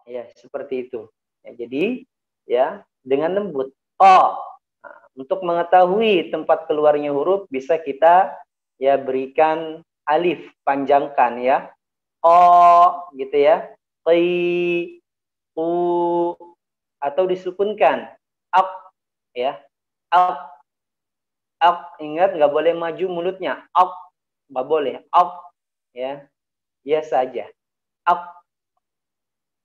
Ya, seperti itu. Ya, jadi ya dengan lembut. O. Nah, untuk mengetahui tempat keluarnya huruf bisa kita ya berikan alif, panjangkan ya. O gitu ya. Qi, u, atau disukunkan. Ak ya. Ak, ak, ingat nggak boleh maju mulutnya. Ak, nggak boleh. Ak ya. Biasa aja. Ak,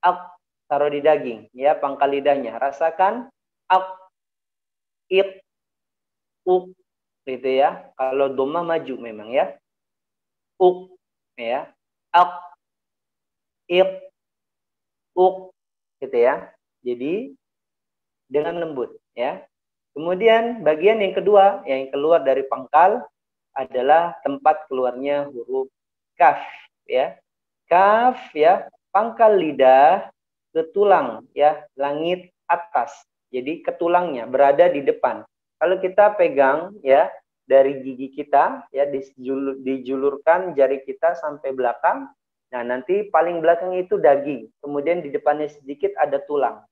ak, taruh di daging ya, pangkal lidahnya. Rasakan ak, ik, uk gitu ya. Kalau doma maju memang ya. Uk ya. Ak, ik, uk gitu ya. Jadi dengan lembut ya. Kemudian bagian yang kedua yang keluar dari pangkal adalah tempat keluarnya huruf kaf ya. Kaf ya, pangkal lidah ke tulang ya, langit atas. Jadi ke tulangnya berada di depan. Kalau kita pegang ya dari gigi kita ya dijulurkan jari kita sampai belakang. Nah, nanti paling belakang itu daging. Kemudian di depannya sedikit ada tulang.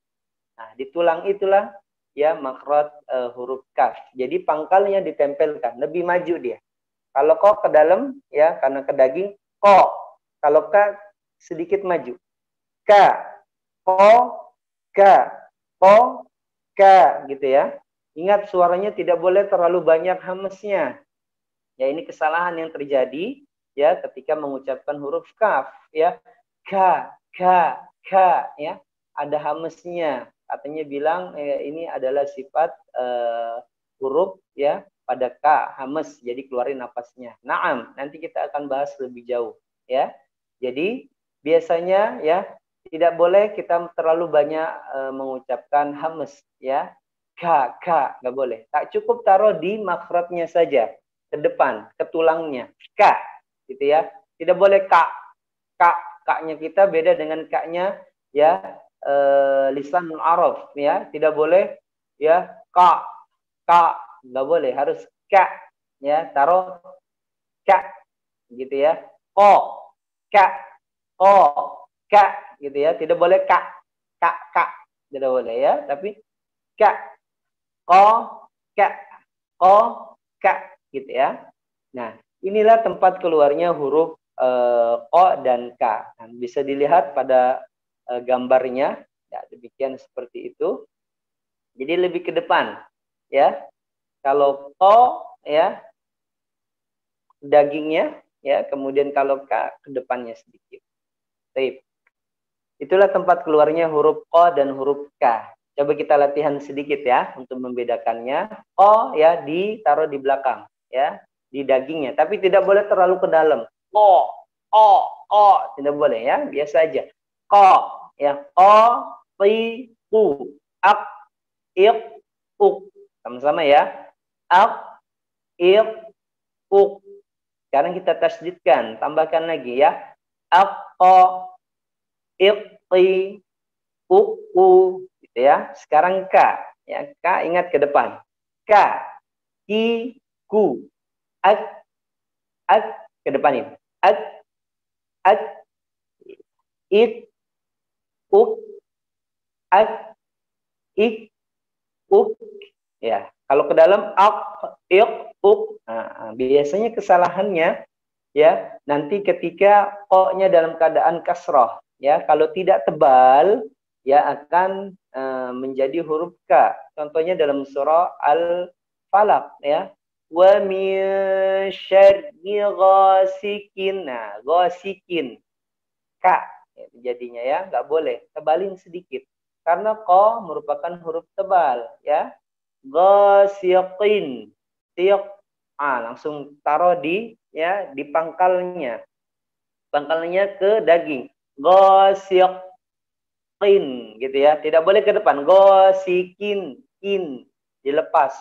Nah, di tulang itulah ya makhraj huruf kaf. Jadi pangkalnya ditempelkan, lebih maju dia. Kalau ko ke dalam ya karena ke daging ko. Kalau ka sedikit maju. Ka, ko, ka, ko, ka gitu ya. Ingat suaranya tidak boleh terlalu banyak hamesnya. Ya ini kesalahan yang terjadi ya ketika mengucapkan huruf kaf ya. Ka, ka ya. Ada hamesnya. Katanya bilang ini adalah sifat huruf ya pada ka hames, jadi keluarin napasnya. Naam, nanti kita akan bahas lebih jauh ya. Jadi biasanya ya tidak boleh kita terlalu banyak mengucapkan hames ya. Ka, nggak boleh. Tak cukup taruh di makhrajnya saja, ke depan, ke tulangnya. Ka, gitu ya. Tidak boleh ka, kaknya kita beda dengan kaknya ya lisan Arab ya. Tidak boleh ya ka, nggak boleh, harus ka ya, taruh ka gitu ya. Ko, ka, ko, ka gitu ya. Tidak boleh ka, tidak boleh ya, tapi ka, ko, ka, ko, ka gitu ya. Nah, inilah tempat keluarnya huruf ko dan ka. Nah, bisa dilihat pada gambarnya. Ya, demikian seperti itu. Jadi lebih ke depan ya. Kalau ko ya dagingnya ya, kemudian kalau ka ke depannya sedikit. Baik. Itulah tempat keluarnya huruf ko dan huruf k. Coba kita latihan sedikit ya untuk membedakannya. Ko ya ditaruh di belakang ya, di dagingnya, tapi tidak boleh terlalu ke dalam. Ko, tidak boleh ya, biasa aja. Ko ya, ko, pi, ku, ak, ik, uk. Sama-sama ya. Ak, ik, uk. Sekarang kita tasdidkan, tambahkan lagi ya. Aqqa, iqti, uku, gitu ya. Sekarang ka, ya. Ka ingat ke depan. Ka, ki, ku, ak, ke depan ini. Ak, ik, uk, ak, ik, uk, ya. Kalau ke dalam ak, ik, uk. Nah, biasanya kesalahannya ya nanti ketika ko-nya dalam keadaan kasroh ya, kalau tidak tebal ya akan menjadi huruf k. Contohnya dalam surah Al-Falaq ya, wa min syarri ghasikin. Nah, ghasikin k ya, jadinya ya, nggak boleh tebalin sedikit karena ko merupakan huruf tebal ya. Ghasiqin, tiq, langsung taruh di ya di pangkalnya ke daging. Ghasiqin gitu ya, tidak boleh ke depan. Ghasikin, dilepas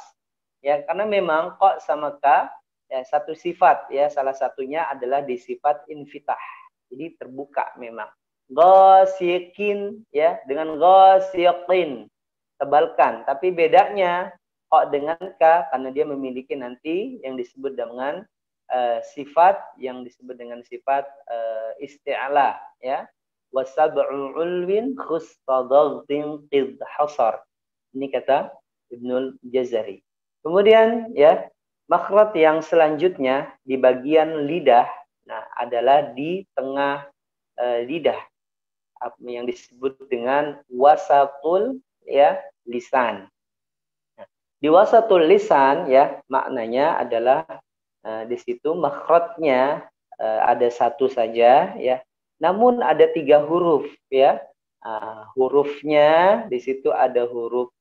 ya, karena memang kok sama ka ya satu sifat ya, salah satunya adalah di sifat infitah, jadi terbuka memang. Ghasikin ya dengan ghasiqin, tebalkan, tapi bedanya kok dengan ka karena dia memiliki nanti yang disebut dengan sifat yang disebut dengan sifat isti'ala ya. wa sab'u ulwin khustadaghdin qid hasar. Ini kata Ibnul Jazari. Kemudian ya, makhraj yang selanjutnya di bagian lidah, nah adalah di tengah lidah, yang disebut dengan wasatul ya lisan. Nah, di wasatul lisan ya maknanya adalah di situ makhrajnya ada satu saja ya, namun ada 3 huruf ya. Hurufnya di situ ada huruf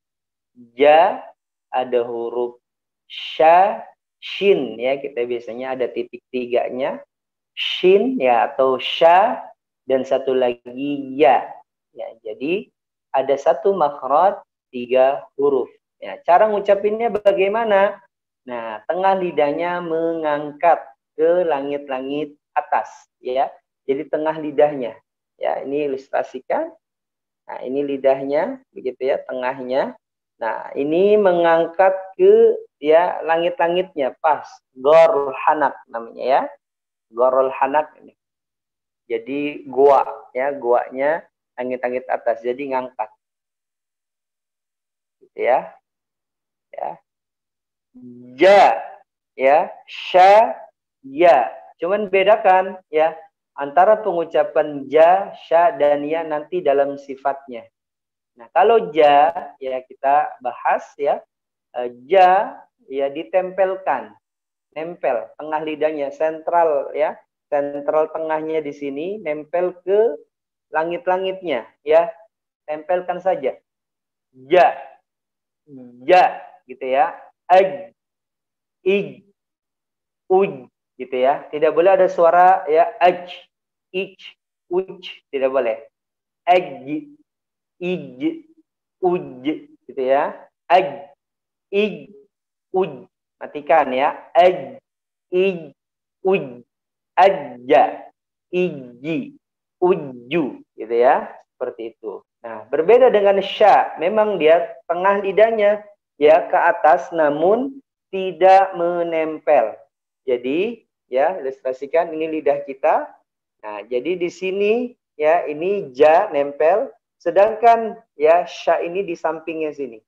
ja, ada huruf sha, shin ya, kita biasanya ada titik 3-nya, shin ya atau sha, dan satu lagi ya. Ya, jadi ada satu makhraj 3 huruf. Ya, cara ngucapinnya bagaimana? Nah, tengah lidahnya mengangkat ke langit-langit atas ya. Jadi tengah lidahnya. Ya, ini ilustrasikan. Nah, ini lidahnya begitu ya, tengahnya. Nah, ini mengangkat ke ya langit-langitnya pas. Gorul hanak namanya ya. Gorul hanak ini. Jadi gua ya, guanya langit-langit atas. Jadi ngangkat. Gitu ya. Ya. Ja ya, sya ya. Cuman bedakan ya antara pengucapan ja, sya dan ya nanti dalam sifatnya. Nah, kalau ja ya kita bahas ya. Ja ya ditempelkan, nempel tengah lidahnya, sentral ya, sentral tengahnya di sini nempel ke langit-langitnya ya, tempelkan saja. Ja, ja gitu ya. Aj, ij, uj gitu ya. Tidak boleh ada suara ya aj, ij, uj, tidak boleh. Aj, ij, uj gitu ya. Aj, ij, uj, matikan ya. Aj, ij, uj, aja, iji, uju gitu ya. Seperti itu. Nah, berbeda dengan sya, memang dia tengah lidahnya ya ke atas namun tidak menempel. Jadi ya, ilustrasikan ini lidah kita. Nah, jadi di sini ya ini ja nempel, sedangkan ya sya ini di sampingnya sini.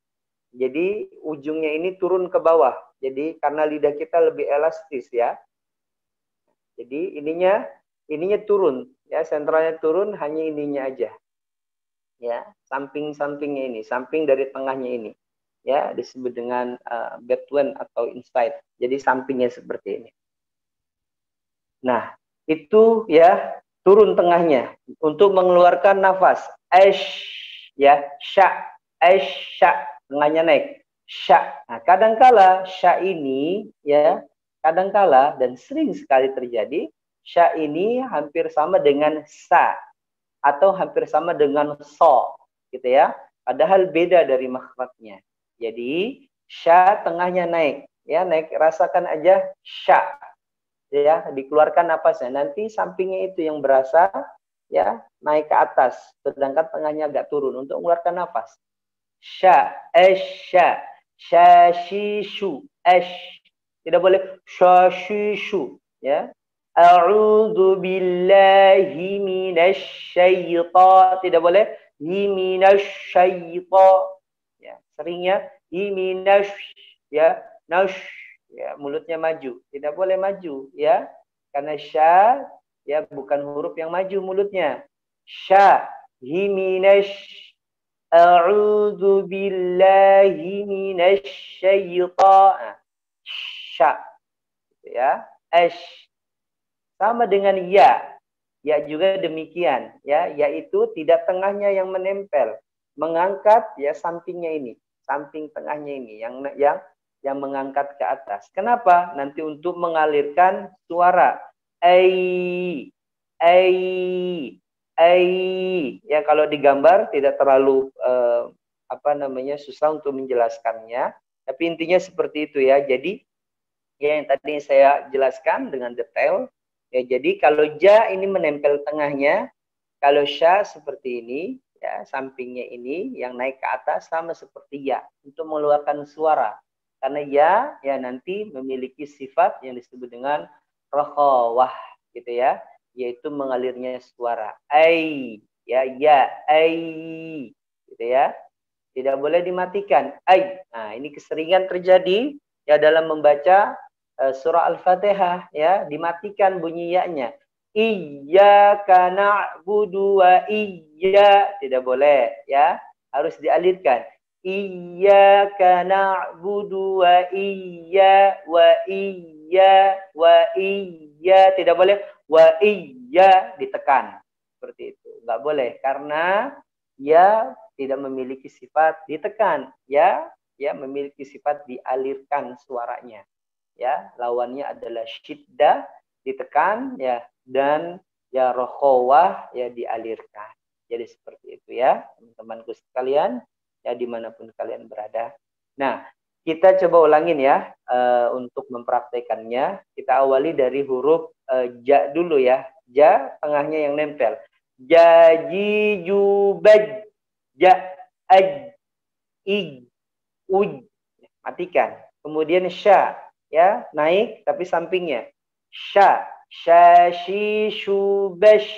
Jadi ujungnya ini turun ke bawah. Jadi karena lidah kita lebih elastis ya. Jadi ininya turun ya, sentralnya turun, hanya ininya aja. Ya, samping-sampingnya ini, samping dari tengahnya ini. Ya, disebut dengan between atau inside. Jadi sampingnya seperti ini. Nah, itu ya turun tengahnya untuk mengeluarkan nafas. Ya, sya, sya, tengahnya naik. Sya. Nah, kadangkala sya ini ya, kadangkala dan sering sekali terjadi sya ini hampir sama dengan sa atau hampir sama dengan so gitu ya. Padahal beda dari makhrajnya. Jadi sya tengahnya naik ya, naik, rasakan aja sya. Ya, dikeluarkan napasnya. Nanti sampingnya itu yang berasa ya naik ke atas, sedangkan tengahnya agak turun untuk mengeluarkan nafas. Sya, sya, syashishu, tidak boleh syashishu ya. A'udzu billahi minasyaitan, tidak boleh minasyaitan ya. Seringnya minash ya, nash ya, mulutnya maju, tidak boleh maju ya, karena sya ya bukan huruf yang maju mulutnya. Sya, himinash, a'udzu billahi minasyaitan. Sya ya, sama dengan ya. Ya juga demikian ya, yaitu tidak tengahnya yang menempel, mengangkat ya sampingnya ini, samping tengahnya ini yang mengangkat ke atas. Kenapa? Nanti untuk mengalirkan suara. Ai. Ya, kalau digambar tidak terlalu susah untuk menjelaskannya. Tapi intinya seperti itu ya. Jadi ya yang tadi saya jelaskan dengan detail. Ya, jadi kalau ja ini menempel tengahnya, kalau sya seperti ini, ya sampingnya ini yang naik ke atas sama seperti ya untuk mengeluarkan suara. Karena ya nanti memiliki sifat yang disebut dengan rokhawah gitu ya. yaitu mengalirnya suara. Ai, ya, ai, gitu ya. Tidak boleh dimatikan. Ai. Nah, ini keseringan terjadi ya dalam membaca surah Al-Fatihah ya, dimatikan bunyi ya-nya. Iyyaka na'budu wa tidak boleh ya, harus dialirkan. Iyyaka na'budu wa tidak boleh wa ditekan. Seperti itu. Enggak boleh karena ya tidak memiliki sifat ditekan, ya memiliki sifat dialirkan suaranya. Ya, lawannya adalah syiddah ditekan ya, dan ya rokhawah ya dialirkan. Jadi seperti itu ya, teman-temanku sekalian, ya dimanapun kalian berada. Nah, kita coba ulangin ya untuk mempraktekannya. Kita awali dari huruf ja dulu ya. Ja tengahnya yang nempel. Jaji jubaj. Ja, aj, ig, uj. Matikan. Kemudian sya, ya, naik tapi sampingnya. Sya, syashi, shubash,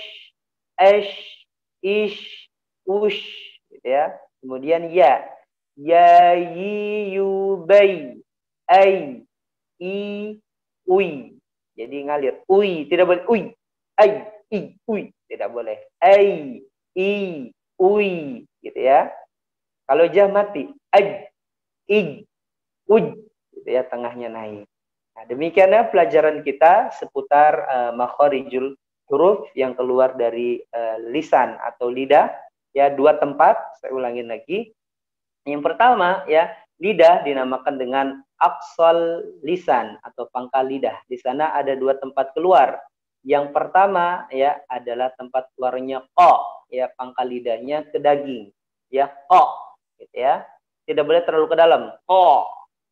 ash, ish, ush. Gitu ya. Kemudian ya. Ya, yi, yubay, ay, i, uy. Jadi ngalir. Uy, tidak boleh. Uy, ay, i, uy. Tidak boleh. Ay, i, uy. Gitu ya. Kalau jah mati, aj, ij, uj, gitu ya, tengahnya naik. Nah, demikianlah pelajaran kita seputar makharijul huruf yang keluar dari lisan atau lidah. Ya, dua tempat, saya ulangin lagi. Yang pertama, ya, lidah dinamakan dengan aqsal lisan atau pangkal lidah. Di sana ada dua tempat keluar. Yang pertama, ya, adalah tempat keluarnya qa, ya, pangkal lidahnya ke daging. Ya, qa. Gitu ya. Tidak boleh terlalu ke dalam.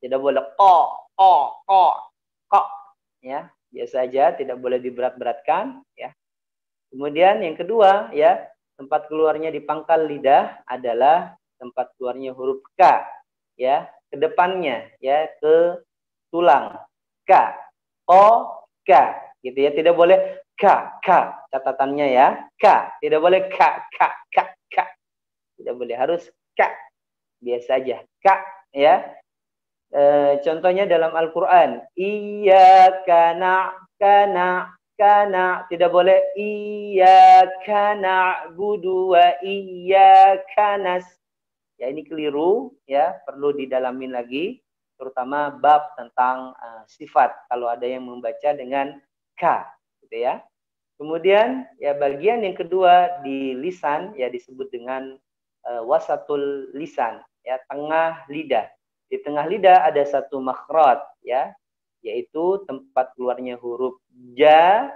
Tidak boleh ya, biasa aja, tidak boleh diberat-beratkan ya. Kemudian yang kedua ya, tempat keluarnya di pangkal lidah adalah tempat keluarnya huruf K ya, ke depannya ya, ke tulang. K, K gitu ya, tidak boleh K, catatannya ya. K, tidak boleh K. Tidak boleh, harus K. Biasa aja. K ya. Contohnya dalam Al-Quran. Iyyaka kana. Tidak boleh iyyaka na'budu wa iyyaka nas. Ya, ini keliru ya, perlu didalamin lagi, terutama bab tentang sifat kalau ada yang membaca dengan K gitu ya. Kemudian ya, bagian yang kedua di lisan ya disebut dengan wasatul lisan ya, tengah lidah. Di tengah lidah ada satu makhraj ya, yaitu tempat keluarnya huruf ja,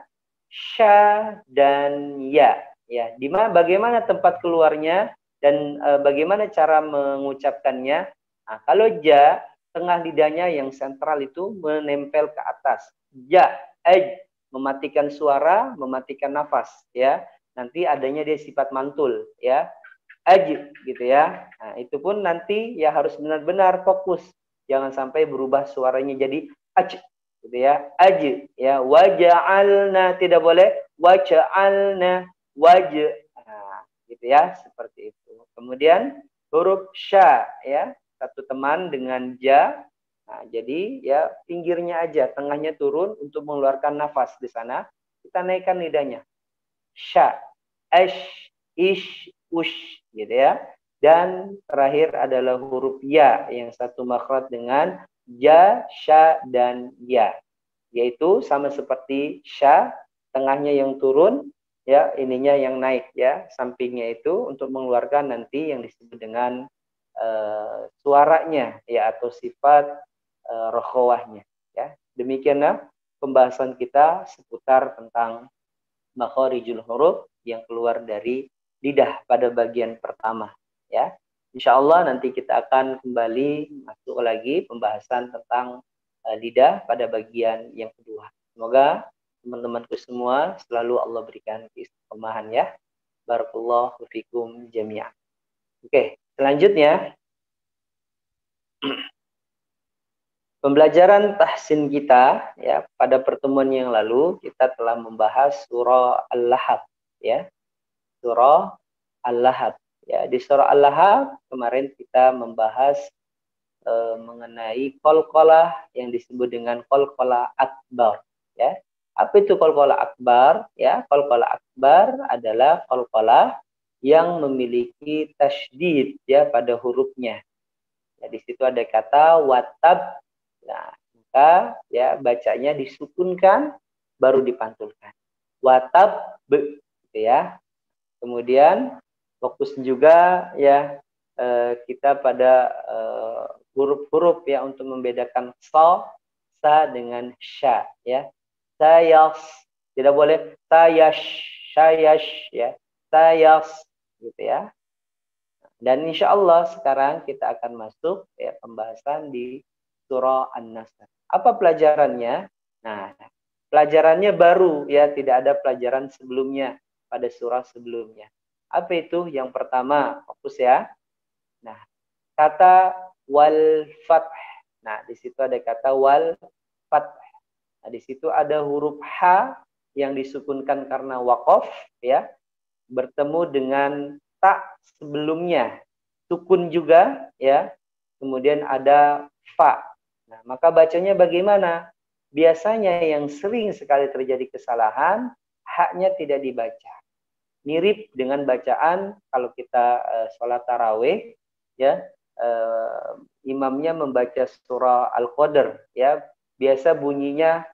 sya dan ya. Ya, bagaimana tempat keluarnya dan bagaimana cara mengucapkannya? Nah, kalau ja, tengah lidahnya yang sentral itu menempel ke atas. Ja, mematikan suara, mematikan nafas ya. Nanti adanya dia sifat mantul ya. Gitu ya. Nah, itu pun nanti ya harus benar-benar fokus. Jangan sampai berubah suaranya jadi gitu ya. Ya, waja'alna, tidak boleh waja'alna, nah, gitu ya, seperti itu. Kemudian huruf sya ya, satu teman dengan ja. Nah, jadi ya pinggirnya aja, tengahnya turun untuk mengeluarkan nafas di sana. Kita naikkan lidahnya. Sya, ish, ush, gitu ya. Dan terakhir adalah huruf ya, yang satu makhraj dengan ja, sya, dan ya. Yaitu sama seperti sya, tengahnya yang turun, ya, ininya yang naik ya, sampingnya itu untuk mengeluarkan nanti yang disebut dengan suaranya ya, atau sifat rokhawahnya ya. Demikianlah pembahasan kita seputar tentang makharijul huruf yang keluar dari lidah pada bagian pertama ya. Insya Allah nanti kita akan kembali masuk lagi pembahasan tentang lidah pada bagian yang kedua. Semoga teman-temanku semua selalu Allah berikan keistiqomahan ya. Barakallahu fikum jami'an. Oke, selanjutnya Pembelajaran tahsin kita ya pada pertemuan yang lalu kita telah membahas surah Al-Lahab ya. Surah Al-Lahab ya. Di surah Al-Lahab kemarin kita membahas mengenai qalqalah yang disebut dengan qalqalah akbar ya. Apa itu qalqalah akbar ya? Qalqalah akbar adalah qalqalah yang memiliki tasydid ya pada hurufnya. Ya, di situ ada kata watab. Nah, maka ya bacanya disukunkan baru dipantulkan. Watab gitu ya. Kemudian fokus juga ya kita pada huruf-huruf ya untuk membedakan sa dengan sya ya. Sayas tidak boleh sayash ya. Sayas gitu ya. Dan insya Allah sekarang kita akan masuk ya pembahasan di surah An-Nasr. Apa pelajarannya? Nah, pelajarannya baru ya, tidak ada pelajaran sebelumnya pada surah sebelumnya. Apa itu? Yang pertama, fokus ya. Nah, kata wal fath. Nah, di situ ada kata wal fath. Nah, di situ ada huruf H yang disukunkan karena waqaf ya, bertemu dengan tak sebelumnya, sukun juga ya. Kemudian ada fa. Nah, maka bacanya bagaimana? Biasanya yang sering sekali terjadi kesalahan, haknya tidak dibaca. Mirip dengan bacaan kalau kita sholat tarawih ya, imamnya membaca surah Al-Qadr ya, biasa bunyinya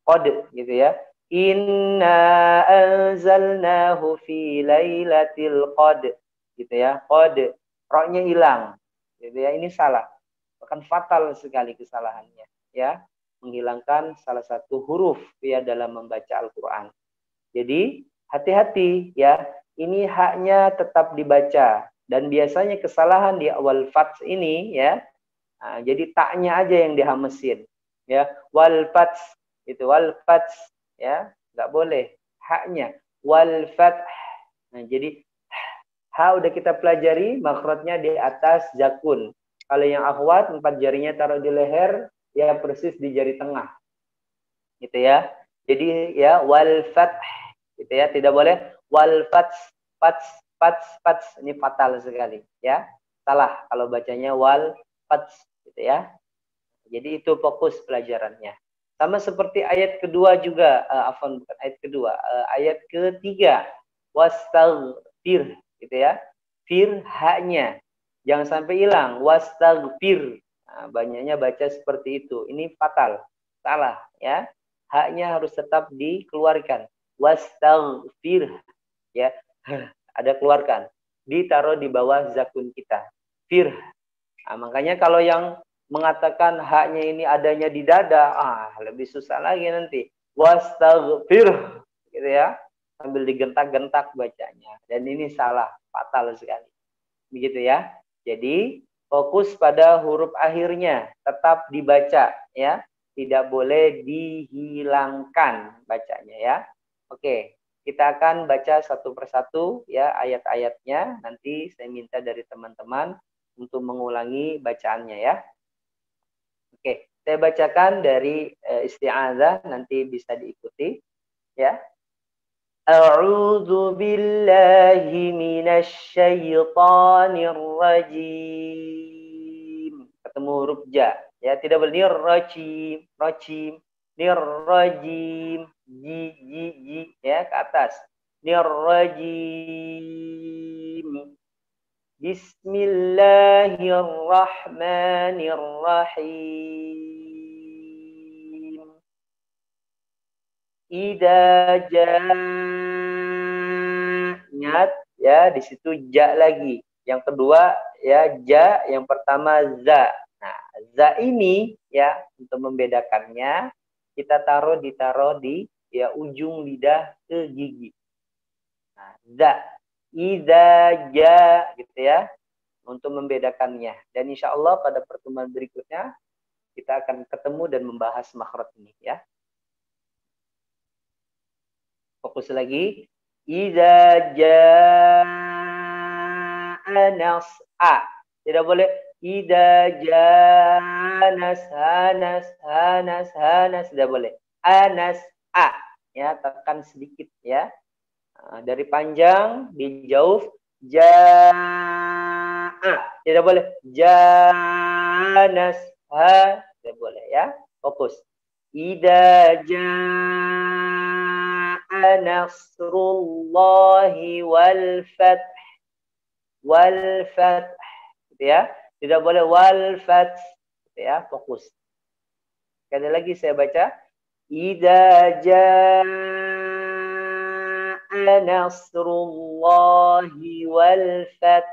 qad gitu ya. Inna anzalnahu fi lailatul qad gitu ya. Qad, roknya hilang gitu ya. Ini salah, bahkan fatal sekali kesalahannya ya, menghilangkan salah satu huruf ya dalam membaca Al-Qur'an. Jadi hati-hati ya, ini haknya tetap dibaca, dan biasanya kesalahan di awal fath ini ya, nah, jadi taknya aja yang dihamesin ya, wal fath itu wal fath ya, nggak boleh haknya wal fath. Nah, jadi ha udah kita pelajari makhrajnya di atas zakun. Kalau yang akhwat 4 jarinya taruh di leher ya, persis di jari tengah gitu ya. Jadi ya wal fath gitu ya, tidak boleh wal fath fath ini fatal sekali ya, salah kalau bacanya wal fath gitu ya. Jadi itu fokus pelajarannya. Sama seperti ayat kedua juga, bukan ayat kedua, ayat ketiga, wastaghfir gitu ya. Fir haknya jangan sampai hilang, wastaghfir. Nah, banyaknya baca seperti itu. Ini fatal, salah ya. Haknya harus tetap dikeluarkan. Wastaghfir ya. Ada keluarkan. Ditaruh di bawah zakun kita. Fir. Nah, makanya kalau yang mengatakan haknya ini adanya di dada, lebih susah lagi nanti. Wastaghfir gitu ya, sambil digentak-gentak bacanya, dan ini salah, fatal sekali. Begitu ya. Jadi fokus pada huruf akhirnya, tetap dibaca ya, tidak boleh dihilangkan bacanya ya. Oke, kita akan baca satu persatu ya ayat-ayatnya. Nanti saya minta dari teman-teman untuk mengulangi bacaannya ya. Oke, saya bacakan dari isti'adzah, nanti bisa diikuti ya. A'udzu billahi minasy syaithanir rajim. Ketemu huruf ja ya, tidak boleh nirrajim, rajim, nirrajim, ji ya ke atas. Nirrajim. Bismillahirrahmanirrahim. Idza ingat ya, di situ ja lagi. Yang kedua ya ja, yang pertama za. Nah, za ini ya untuk membedakannya kita ditaruh di ya ujung lidah ke gigi. Nah, za. Idza ja gitu ya, untuk membedakannya. Dan insya Allah pada pertemuan berikutnya kita akan ketemu dan membahas makhraj ini ya. Fokus lagi. Idza jaa nas'a. Tidak boleh Ida janas, hanas, hanas, hanas. Tidak boleh. Anas, a. Ya, tekan sedikit ya. Dari panjang, dijauh. Ja'a. Tidak boleh. Janas, ha. Tidak boleh ya. Fokus. Ida ja'a nasrullahi wal fath. Wal fath. Gitu ya. Tidak boleh wal fath. Gitu ya. Fokus. Sekali lagi saya baca. Ida ja'a nasrullahi wal fath.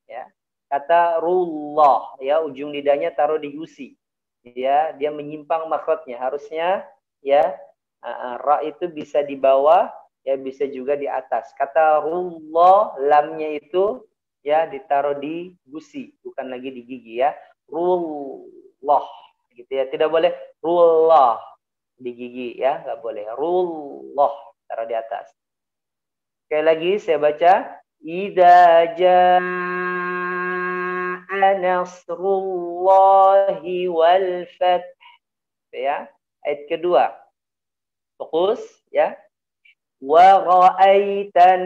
Ya. Kata rullah ya, ujung lidahnya taruh di gusi. Ya, dia menyimpang makhrajnya. Harusnya ya ra itu bisa di bawah, ya bisa juga di atas. Kata rullah, lamnya itu ya ditaruh di gusi, bukan lagi di gigi ya. Rullah gitu ya. Tidak boleh rullah di gigi ya, nggak boleh. Rullah taruh di atas. Sekali lagi saya baca. Idza jaa nasrullahi wal fath. Ya. Ayat kedua. Fokus ya. Wa ra'aitan,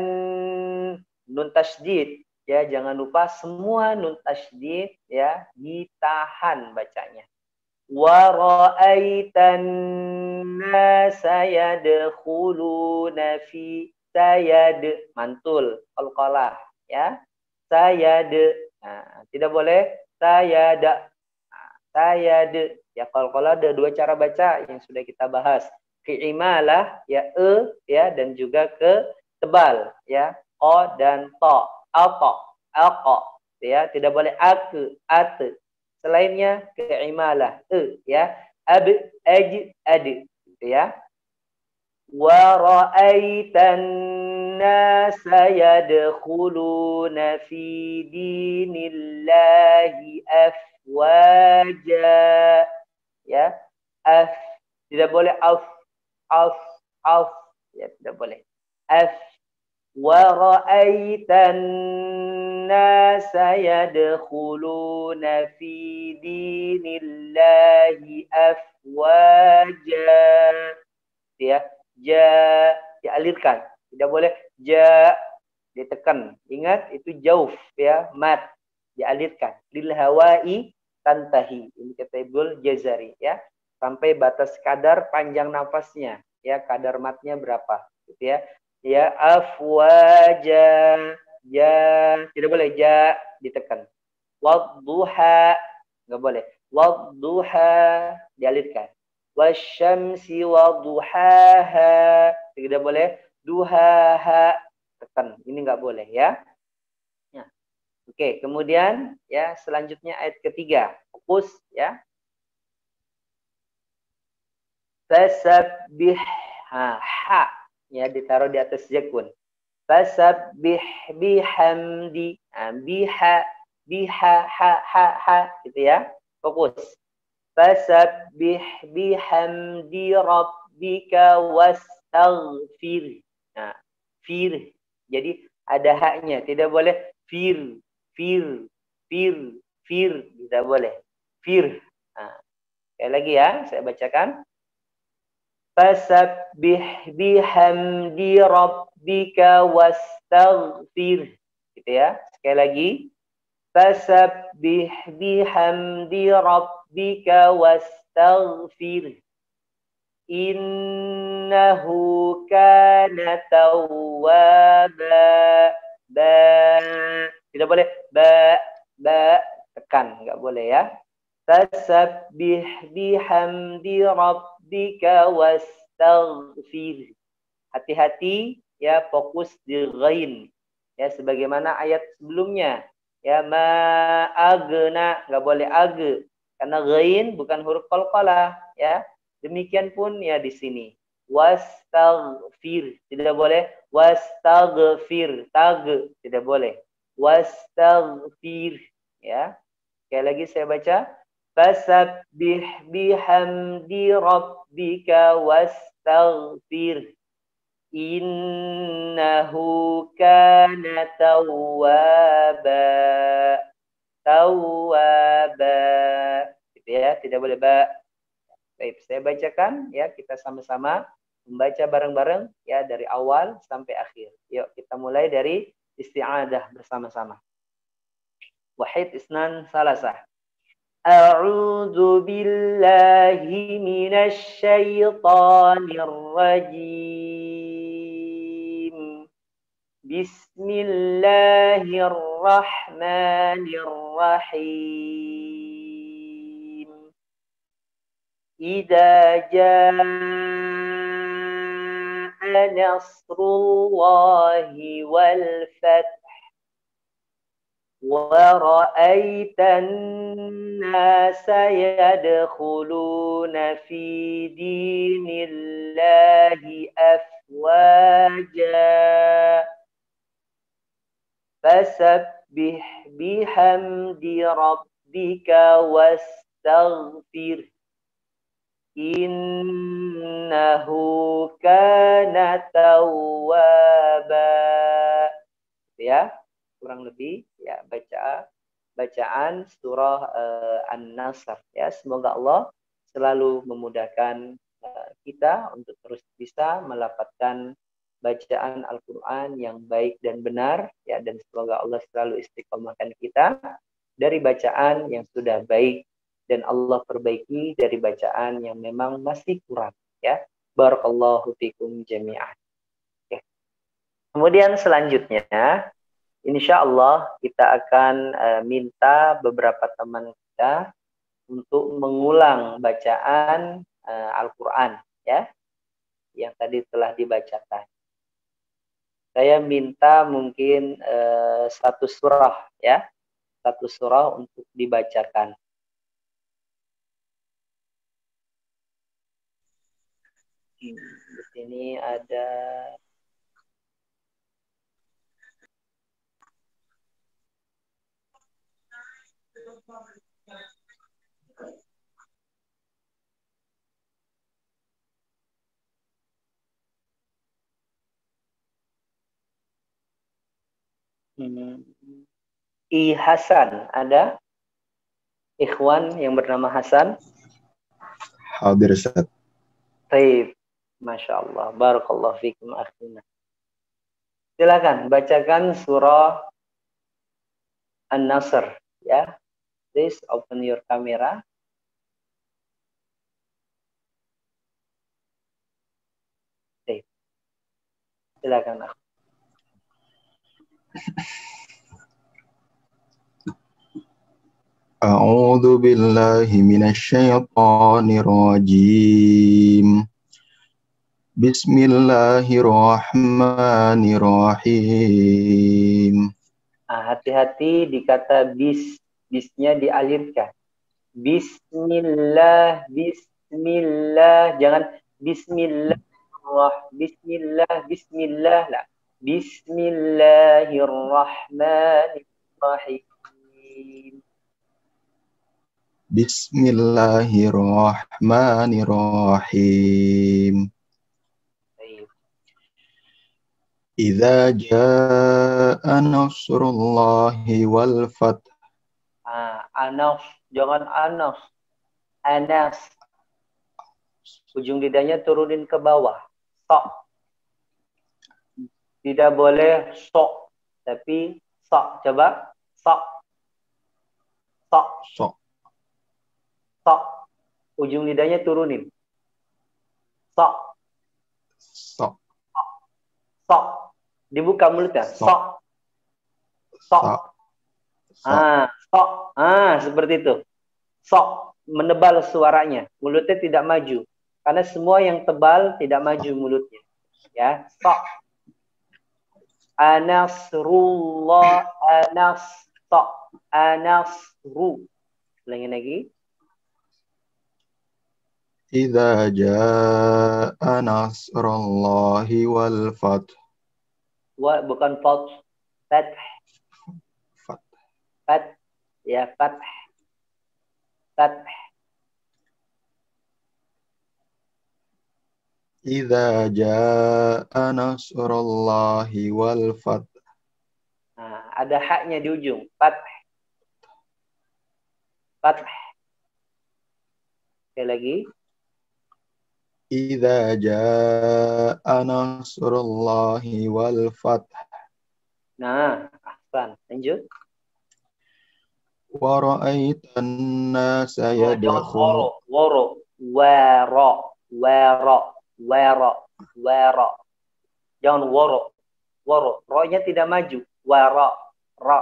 nun tasydid ya, jangan lupa semua nun tasydid ya ditahan bacanya. Wa ra'aitan nasa yadkhuluna fi sayad, mantul qalqalah ya. Sayad. Nah, tidak boleh sayada. Nah, sayad ya, qalqalah ada dua cara baca yang sudah kita bahas. Fi'imalah ya ya, dan juga ke tebal ya, o dan to, alqa, alqa ya, tidak boleh ak, at. Selainnya keimalah ya, ab, aj, ad gitu ya. Wa ra'aitan nasa yadkhuluna fi dinillahi afwaja ya. Tidak boleh auf ya, tidak boleh. Wa ra'aitan nasa yadkhuluna fi dinillahi afwaja ya. Ja dialirkan, tidak boleh ja ditekan. Ingat itu jauh ya, mat dialirkan. Lil hawai tantahi, ini kata Ibnul Jazari ya, sampai batas kadar panjang nafasnya ya, kadar matnya berapa gitu ya. Ya afwaja, ja tidak boleh ja ditekan. Wadduha enggak boleh. Wadduha dialirkan. Wasyamsi wadduhaha, tidak boleh duhaha tekan, ini enggak boleh ya. Ya. Oke, kemudian ya selanjutnya ayat ketiga. Fokus ya. Fasabbih, ha ya ditaruh di atas jakun. Fasabbih bihamdi, biha ha gitu ya. Fokus. Fasabbih bihamdi rabbika wastaghfir. Nah, fir. Jadi ada haknya, tidak boleh fir, tidak boleh. Fir. Nah, sekali lagi ya, saya bacakan. Fasabbih bihamdi rabbika wastaghfir. Gitu ya. Sekali lagi. Fasabbih bihamdi rabbika wastaghfir. Innahu kana tawwaba. Tidak boleh tekan, enggak boleh ya. Fasabbih bihamdi rabbika wastaghfir. Hati-hati ya, fokus di ghain ya, sebagaimana ayat sebelumnya. Ya agna, nggak boleh ag, karena ghain bukan huruf qalqalah ya. Demikian pun ya di sini. Wastaghfir, tidak boleh wastaghfir, tag tidak boleh. Wastaghfir ya. Sekali lagi saya baca. Fasabbih bihamdi rabbika wastaghfir. Innahu kana tawwaba. tawwaba. Gitu ya, tidak boleh ba. Baik, saya bacakan ya, kita sama-sama membaca bareng-bareng ya dari awal sampai akhir. Yuk kita mulai dari isti'adah bersama-sama. Wahid isnan salasah. A'udzu billahi minasy syaithanir rajim. Bismillahirrahmanirrahim. Idza jaa nasrullahi wal fath ورأيت الناس يدخلون في دين الله أفواجا فسبح بحمد ربك واستغفر إنه كان توابا. Ya, kurang lebih ya bacaan surah An-Nasr ya. Semoga Allah selalu memudahkan kita untuk terus bisa melafadzkan bacaan Al-Qur'an yang baik dan benar ya, dan semoga Allah selalu istiqomahkan kita dari bacaan yang sudah baik dan Allah perbaiki dari bacaan yang memang masih kurang ya. Barakallahu fikum jami'an. Ya. Kemudian selanjutnya insya Allah kita akan minta beberapa teman kita untuk mengulang bacaan Al-Quran ya, yang tadi telah dibacakan. Saya minta mungkin satu surah ya, satu surah untuk dibacakan. Di sini ada I Hasan, ada ikhwan yang bernama Hasan? Hadir Ustaz. Baik, Masya Allah, barakallahu fikum akhina. Silakan bacakan surah An-Nasr ya. Please open your camera. Baik. Silakan. A'udzu billahi minasy syaithanir rajim. Bismillahirrahmanirrahim. Hati-hati di kata bis, bisnya dialirkan. Bismillah, bismillah, jangan bismillah, bismillah lah. Bismillahirrahmanirrahim. Bismillahirrahmanirrahim. Idza jaa nasrullahi wal fath. Anas, jangan anas. Anas. Ujung lidahnya turunin ke bawah. Sok. Tidak boleh sok, tapi sok. Coba sok. Sok. Sok. Sok. Ujung lidahnya turunin. Sok. Sok. Sok. Dibuka mulutnya. Sok. Sok. Sok. Seperti itu. Sok. Menebal suaranya. Mulutnya tidak maju. Karena semua yang tebal tidak maju mulutnya. Ya. Sok. Anasrullah. Sok. Anasru. Ulangi lagi. Idza jaa nasrullahi wal fath. Bukan fath. Fath. Fath. Ya, fath. Fath. Idza jaa nasrullahi wal fath. Ada haknya di ujung. Fath. Fath. Sekali lagi. Idza jaa nasrullahi wal fath Nah, ahsan. Lanjut. wa ra'aitan nasa Oh, jangan yadkhul woro, woro, wero, wero, wero, wero. Jangan woro, woro. Ro-nya tidak maju. Waro, ro.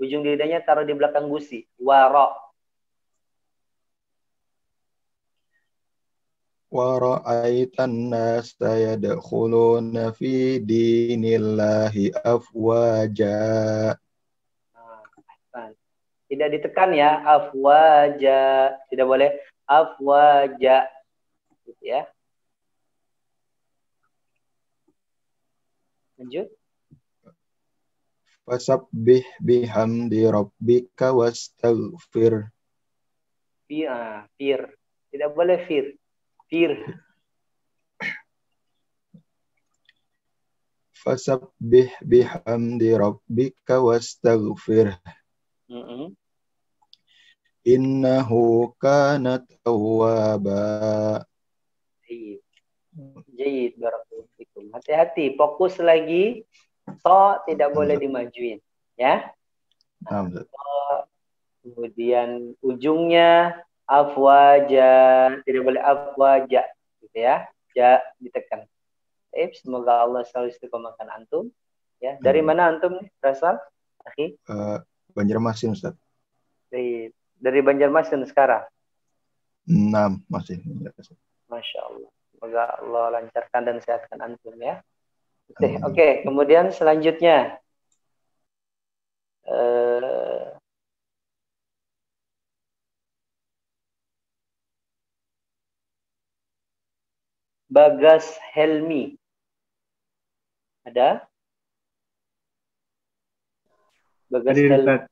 Ujung lidahnya taruh di belakang gusi. Waro. wa ra'aitan nasa yadkhuluna fi dinillahi afwaja. Nah, ahsan. Tidak ditekan ya, afwaja. Tidak boleh afwaja. Gitu ya. Lanjut. Fasabbih bihamdi rabbika wastaghfir. Fir. Tidak boleh fir. Fir. Fasabbih bihamdi rabbika wastaghfir. Innahu kana tawwaba. Jayid, barakallahu fikum. Hati-hati, fokus lagi. To tidak boleh dimajuin, ya. Nah, kemudian ujungnya afwaja, tidak boleh afwaja, gitu ya. Ja ditekan. Semoga Allah selalu istiqomahkan antum. Ya, dari mana antum nih berasal? Akhi? Banjarmasin, Ustaz. Dari Banjarmasin sekarang. 6 masih. Masya Allah. Semoga Allah lancarkan dan sehatkan antum ya. Oke. Kemudian selanjutnya. Bagas Helmi. Ada? Bagas Helmi.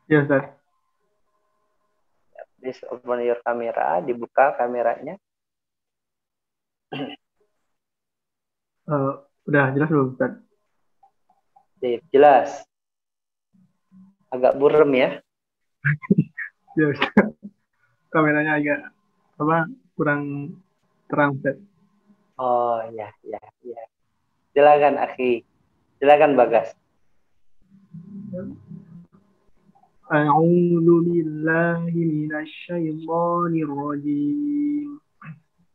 Ya, Ustaz. Please open your camera, dibuka kameranya. Udah jelas belum, Ustaz? Jelas. Agak burem ya. Ya, Ustaz. Kameranya agak kurang terang, Ustaz. Oh, ya. Silakan, akhi. Silakan, Bagas. A'udzu billahi minasy syaithanir rajim.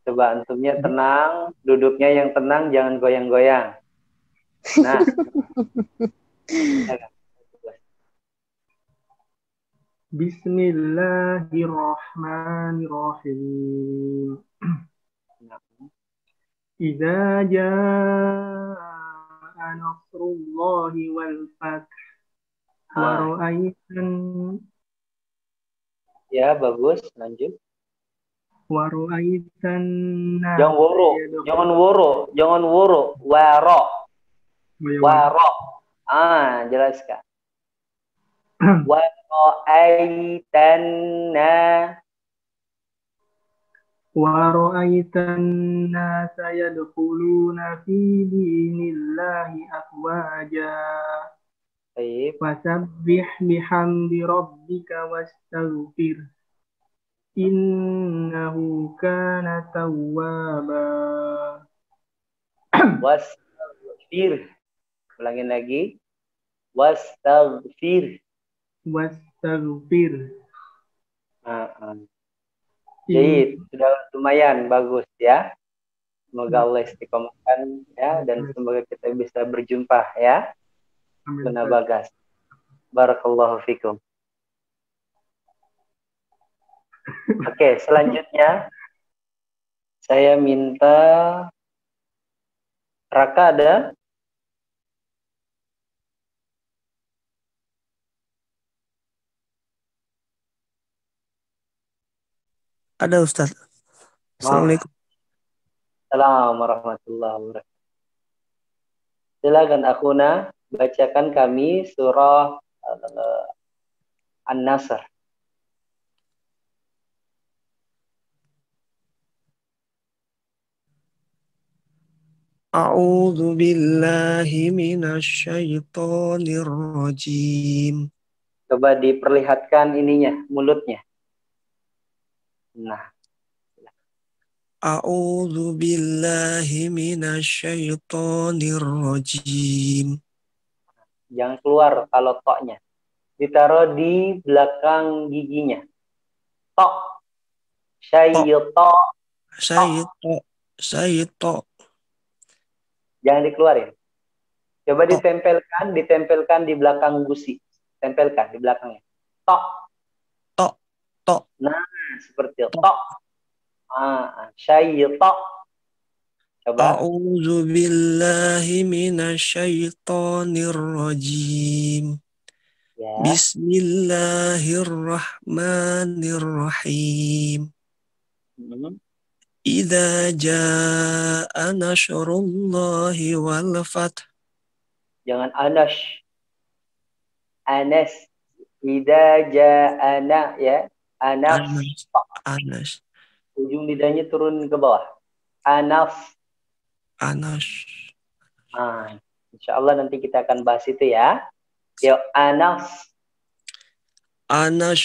Coba antumnya tenang, duduknya yang tenang, jangan goyang-goyang. Nah. Bismillahirrahmanirrahim. Idza jaa nasrullahi wal fath wa ra'aitan. Ya, bagus. Lanjut. Wa ra'aitan. Jangan woro. Waro. Jelaskan. Wa ra'aitan wa ra'aitan nasa yadkhuluna fi dinillahi afwaja. Fasabbih bihamdi rabbika wastaghfir. Innahu kana tawwaba. Wastaghfir. Ulangin lagi. Wastaghfir. Jadi sudah lumayan bagus ya. Semoga Allah istiqomahkan ya, dan semoga kita bisa berjumpa ya. Guna Bagas. Barakallahu fikum. Oke, selanjutnya saya minta Raka ada? Ada, Ustaz. Assalamualaikum. Assalamualaikum warahmatullahi wabarakatuh. Silakan akhuna bacakan kami surah An-Nasr. A'udzu billahi minasy syaithanir rajim. Coba diperlihatkan ininya, mulutnya. Nah, A'udzu billahi minasyaitonir rajim. jangan keluar kalau toknya. Ditaruh di belakang giginya. Tok. Tok, Syaitok. Tok. saito. Jangan dikeluarin. Coba Tok, ditempelkan di belakang gusi. Tempelkan di belakangnya. Tok. tok, tok, Nah, seperti itu. tok. Tok. Syaitok. Coba. A'udzu billahi minasyaitonir rajim. Ya. Bismillahirrahmanirrahim. Hmm. Idza jaa nasrullahi wal fath. Jangan anas. Anas. Ida ja'ana ya. Anas. Anas. Ujung lidahnya turun ke bawah. Anas. Anas. Insya Allah nanti kita akan bahas itu ya. Yuk, anas. Anas.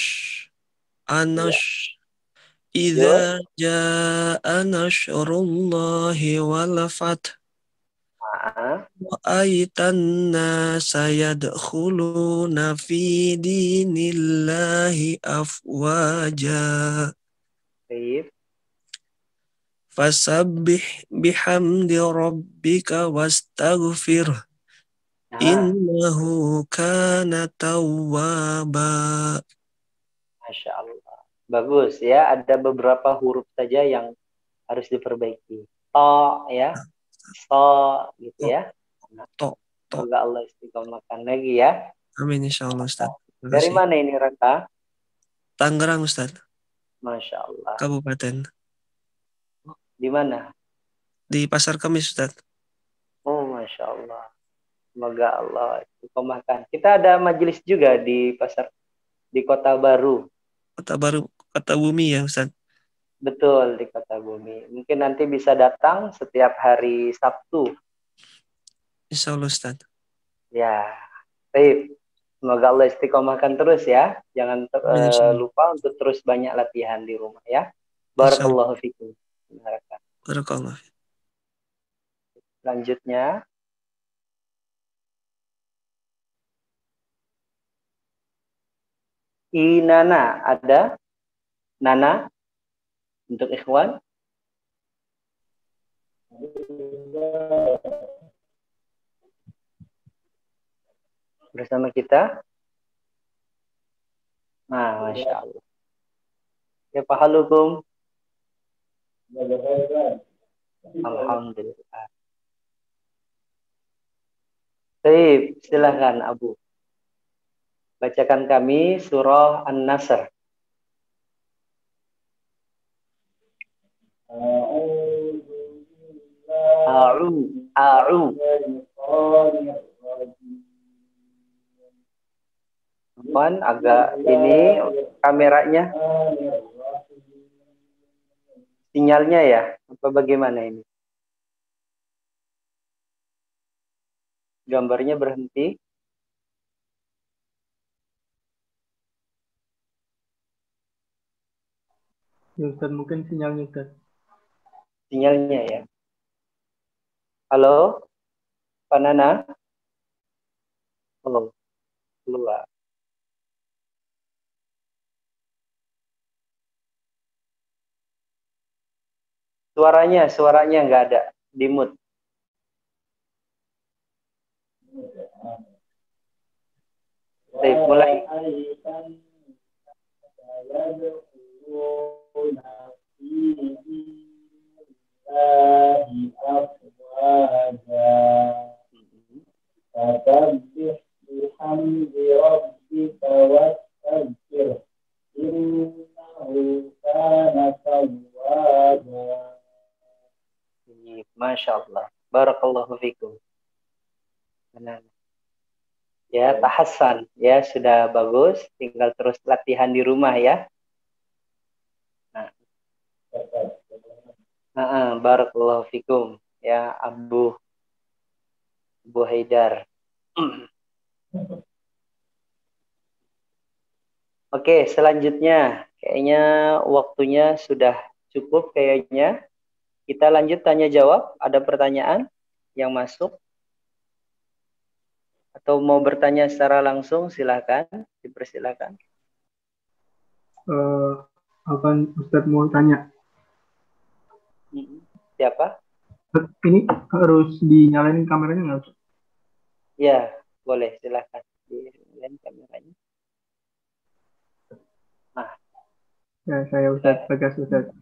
Ya. Idza jaa nasrullahi wal fath. Wa aitan nasa yadkhuluna fi dinillahi afwaja. Baik. Fasabbih bihamdi rabbika wastaghfir. Innahu kana tawwaba. Masya Allah. Bagus ya. Ada beberapa huruf saja yang harus diperbaiki. To ya. So gitu ya. To. Semoga Allah istiqomahkan lagi ya. Amin insyaallah Ustaz. Dari mana ini Raka? Tangerang Ustaz. Masya Allah. Kabupaten. Di mana? Di Pasar Kamis Ustaz. Oh Masya Allah. Semoga Allah istiqomahkan. Kita ada majelis juga di Kota Baru. Kota Baru, Kota Bumi ya Ustaz. Betul, di Kota Bumi. Mungkin nanti bisa datang setiap hari Sabtu. Insya Allah Ustaz. Ya, baik. Semoga Allah istiqomahkan terus ya. Jangan lupa untuk terus banyak latihan di rumah ya. Barakallahu fikum. Barakallahu. Selanjutnya. Inana, ada? Nana? Untuk ikhwan. Bersama kita. Nah, Masya Allah. Ya, pahalukum. Alhamdulillah. Baik, silakan Abu. Bacakan kami surah An-Nasr. Agak ini kameranya sinyalnya ya apa bagaimana ini gambarnya berhenti ya Ustaz, mungkin sinyalnya Ustaz. Sinyalnya ya. Halo Pak Nana. Halo keluar. Suaranya nggak ada, di mute. Baik, mulai. Masya Allah. Barakallahu fikum. Ya, tahassan. Ya, sudah bagus. Tinggal terus latihan di rumah ya. Barakallahu fikum. Ya, Abu Haidar. Oke, selanjutnya kayaknya waktunya sudah cukup kayaknya. Kita lanjut tanya jawab. Ada pertanyaan yang masuk? Atau mau bertanya secara langsung, silakan, dipersilakan. Akan Ustadz mau tanya. Siapa? Ini harus dinyalain kameranya nggak, Ustadz? Ya, boleh, silakan. Dinyalain kameranya. Nah. Ya, saya Ustadz Bagas Ustadz.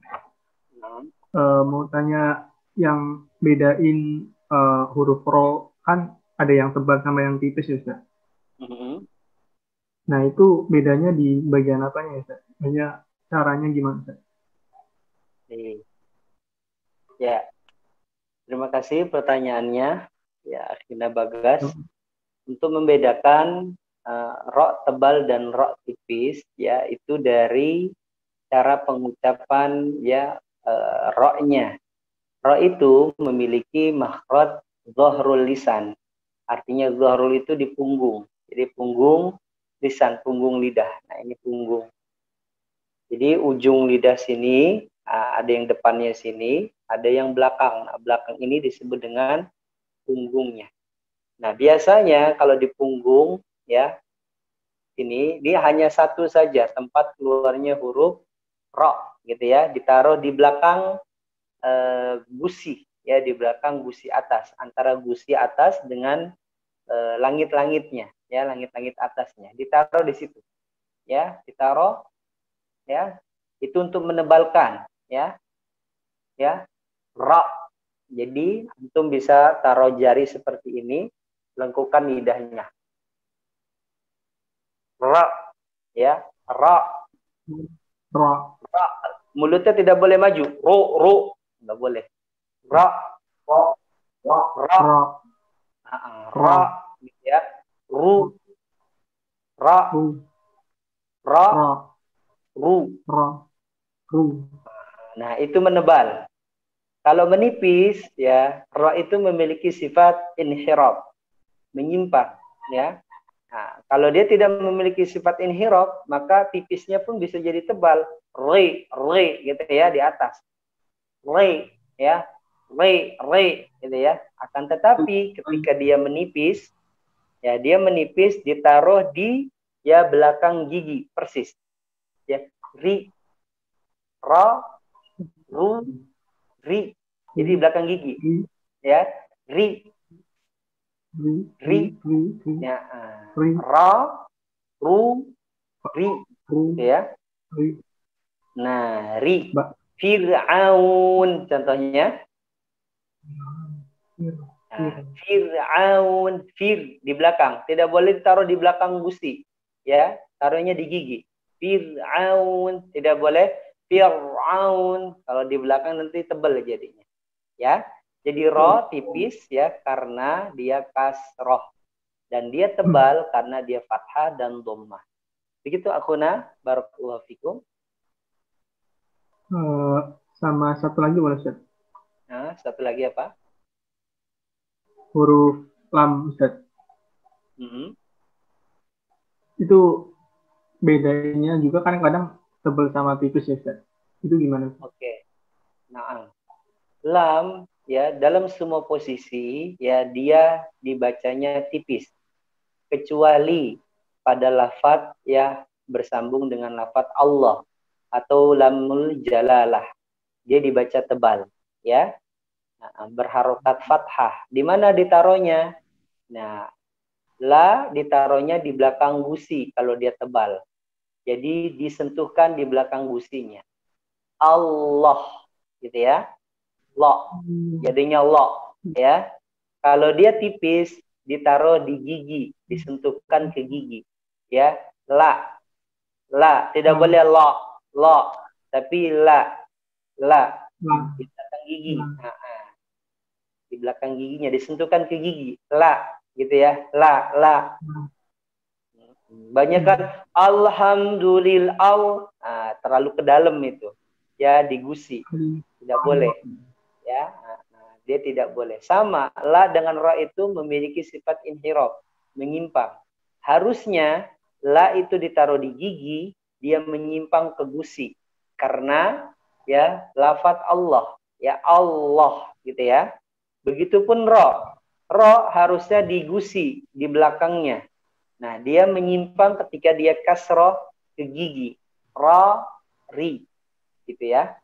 Mau tanya yang bedain huruf ro, kan ada yang tebal sama yang tipis ya, Ustadz. Nah, itu bedanya di bagian apanya ya, Ustadz? Maksudnya caranya gimana, Ustadz? Ya, terima kasih pertanyaannya. Ya, Akhina Bagas. Untuk membedakan ro tebal dan ro tipis, ya itu dari cara pengucapan ya ro-nya. Ro itu memiliki makhraj dhahrul lisan. Artinya dhahrul itu di punggung. Jadi punggung lisan, punggung lidah. Nah, ini punggung. Jadi ujung lidah sini ada yang depannya sini, ada yang belakang. Nah, belakang ini disebut dengan punggungnya. Nah, biasanya kalau di punggung ya ini dia hanya satu saja tempat keluarnya huruf ro gitu ya, ditaruh di belakang gusi ya, di belakang gusi atas, antara gusi atas dengan langit-langitnya ya, langit-langit atasnya ditaruh di situ ya, ditaruh ya, itu untuk menebalkan ya ro. Jadi antum bisa taruh jari seperti ini, lengkukan lidahnya, ro ya, ro. Mulutnya tidak boleh maju, ro nggak boleh, ro ya, ru Nah, itu menebal. Kalau menipis ya, ro itu memiliki sifat inhirab, menyimpang ya. Nah, kalau dia tidak memiliki sifat inhirab, maka tipisnya pun bisa jadi tebal, re gitu ya, di atas. Re ya, re gitu ya. Akan tetapi ketika dia menipis ya, dia menipis ditaruh di ya belakang gigi persis. Ya, ri, ro, ru, ri. Jadi belakang gigi. Ya, ri. Ya, ra, ru, ri. Ya. Nah, ri. Fir'aun contohnya. Nah, Fir'aun, fir di belakang. Tidak boleh ditaruh di belakang gusi. Ya, taruhnya di gigi. Fir'aun, tidak boleh Fir'aun. Kalau di belakang nanti tebal jadinya. Ya. Jadi ro tipis ya karena dia kasroh. Dan dia tebal karena dia fathah dan dhammah. Begitu akhuna, barakallahu fikum. Sama satu lagi boleh, Ustaz? Nah, satu lagi apa? Huruf lam, Ustaz. Itu bedanya juga kadang-kadang tebal sama tipis ya, Ustaz. Itu gimana? Oke. Nah, lam ya dalam semua posisi ya dia dibacanya tipis. Kecuali pada lafadz ya bersambung dengan lafadz Allah atau lamul jalalah. Dia dibaca tebal ya. Nah, berharokat fathah. Di mana ditaruhnya? Nah, la ditaruhnya di belakang gusi kalau dia tebal. Jadi disentuhkan di belakang gusinya. Allah gitu ya. Lo. Jadinya lo ya. Kalau dia tipis ditaruh di gigi, disentuhkan ke gigi. Ya, la. Tidak boleh lo, tapi la. Di belakang gigi. Di belakang giginya disentuhkan ke gigi. La, gitu ya. La. Banyak kan alhamdulillah, terlalu ke dalam itu. Ya, di gusi. Tidak boleh. Ya, dia tidak boleh. Sama, la dengan ra itu memiliki sifat inhirab, menyimpang. Harusnya la itu ditaruh di gigi, dia menyimpang ke gusi karena ya lafadz Allah, ya Allah gitu ya. Begitupun ro harusnya digusi di belakangnya. Nah, dia menyimpang ketika dia kasroh ke gigi, ri gitu ya.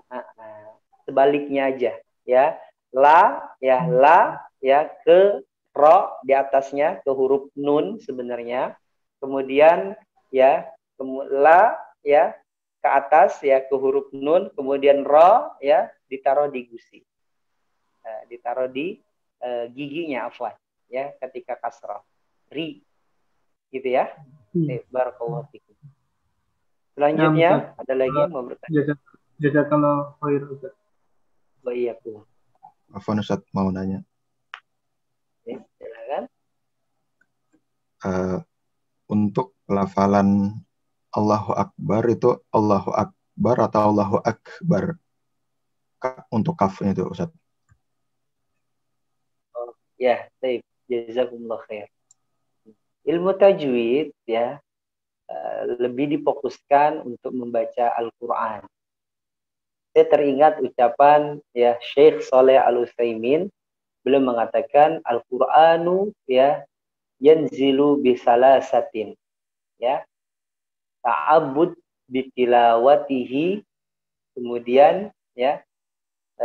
Nah, sebaliknya aja ya, la ya ke ro di atasnya ke huruf nun sebenarnya, kemudian ya la ya ke atas ya ke huruf nun, kemudian ro ya ditaruh di gusi, ditaruh di giginya afwan ya ketika kasroh ri gitu ya. Barakallahu fikum. Selanjutnya ada lagi yang mau bertanya? Jazakallah khair Ustaz. Ba'iyakum. Afwan Ustaz, mau nanya. Silakan. Untuk pelafalan Allahu Akbar itu Allahu Akbar atau Allahu Akbar? Untuk kafnya itu Ustaz. Oh, ya, baik. Jazakumullah khair. Ilmu tajwid ya lebih difokuskan untuk membaca Al-Quran. Saya teringat ucapan ya Syekh Saleh Al-Utsaimin, beliau mengatakan Al-Qur'anu ya yanzilu bisalasatin ya, ta'abbud bitilawatihi, kemudian ya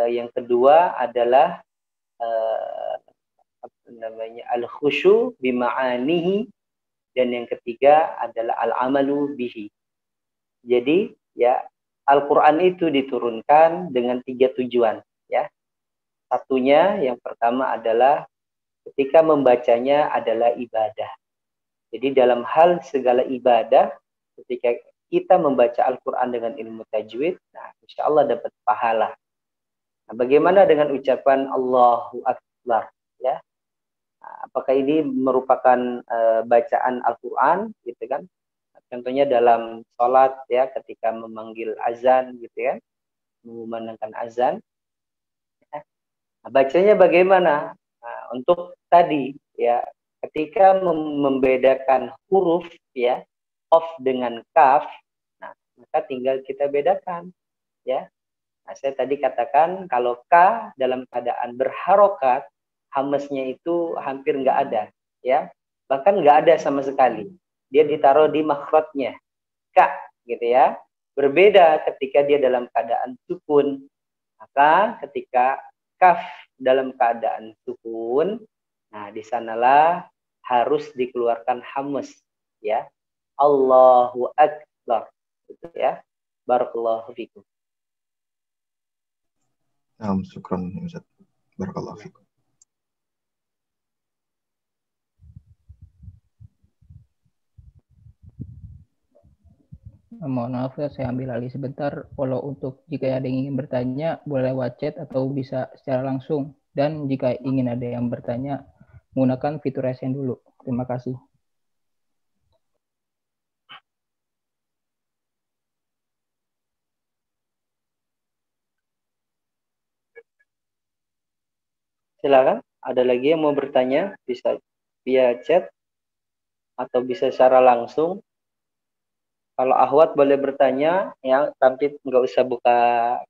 yang kedua adalah al-khusyu bima'anihi, dan yang ketiga adalah al-amalu bihi. Jadi ya Al-Quran itu diturunkan dengan 3 tujuan ya. Satunya yang pertama adalah ketika membacanya adalah ibadah. Jadi dalam hal segala ibadah ketika kita membaca Al-Quran dengan ilmu tajwid, nah insya Allah dapat pahala. Nah, bagaimana dengan ucapan Allahu Akbar ya? Apakah ini merupakan bacaan Al-Quran gitu kan? Contohnya dalam sholat ya, ketika memanggil azan gitu ya, mengumandangkan azan. Nah, bacanya bagaimana? Nah, untuk tadi ya, ketika membedakan huruf ya, qaf dengan kaf, nah maka tinggal kita bedakan ya. Nah, saya tadi katakan kalau ka dalam keadaan berharokat, hamesnya itu hampir nggak ada ya, bahkan nggak ada sama sekali, dia ditaruh di makhrajnya ka gitu ya. Berbeda ketika dia dalam keadaan sukun, maka ketika kaf dalam keadaan sukun, nah di sanalah harus dikeluarkan hames ya, Allahu Akbar gitu ya. Barakallahu fikum. Syukran Ustaz. Barakallahu fikum. Mohon maaf ya, saya ambil alih sebentar. Kalau untuk jika ada yang ingin bertanya, boleh lewat chat atau bisa secara langsung. Dan jika ingin ada yang bertanya, menggunakan fitur raise hand dulu. Terima kasih. Silakan, ada lagi yang mau bertanya, bisa via chat atau bisa secara langsung. Kalau Ahwat boleh bertanya ya, tapi nggak usah buka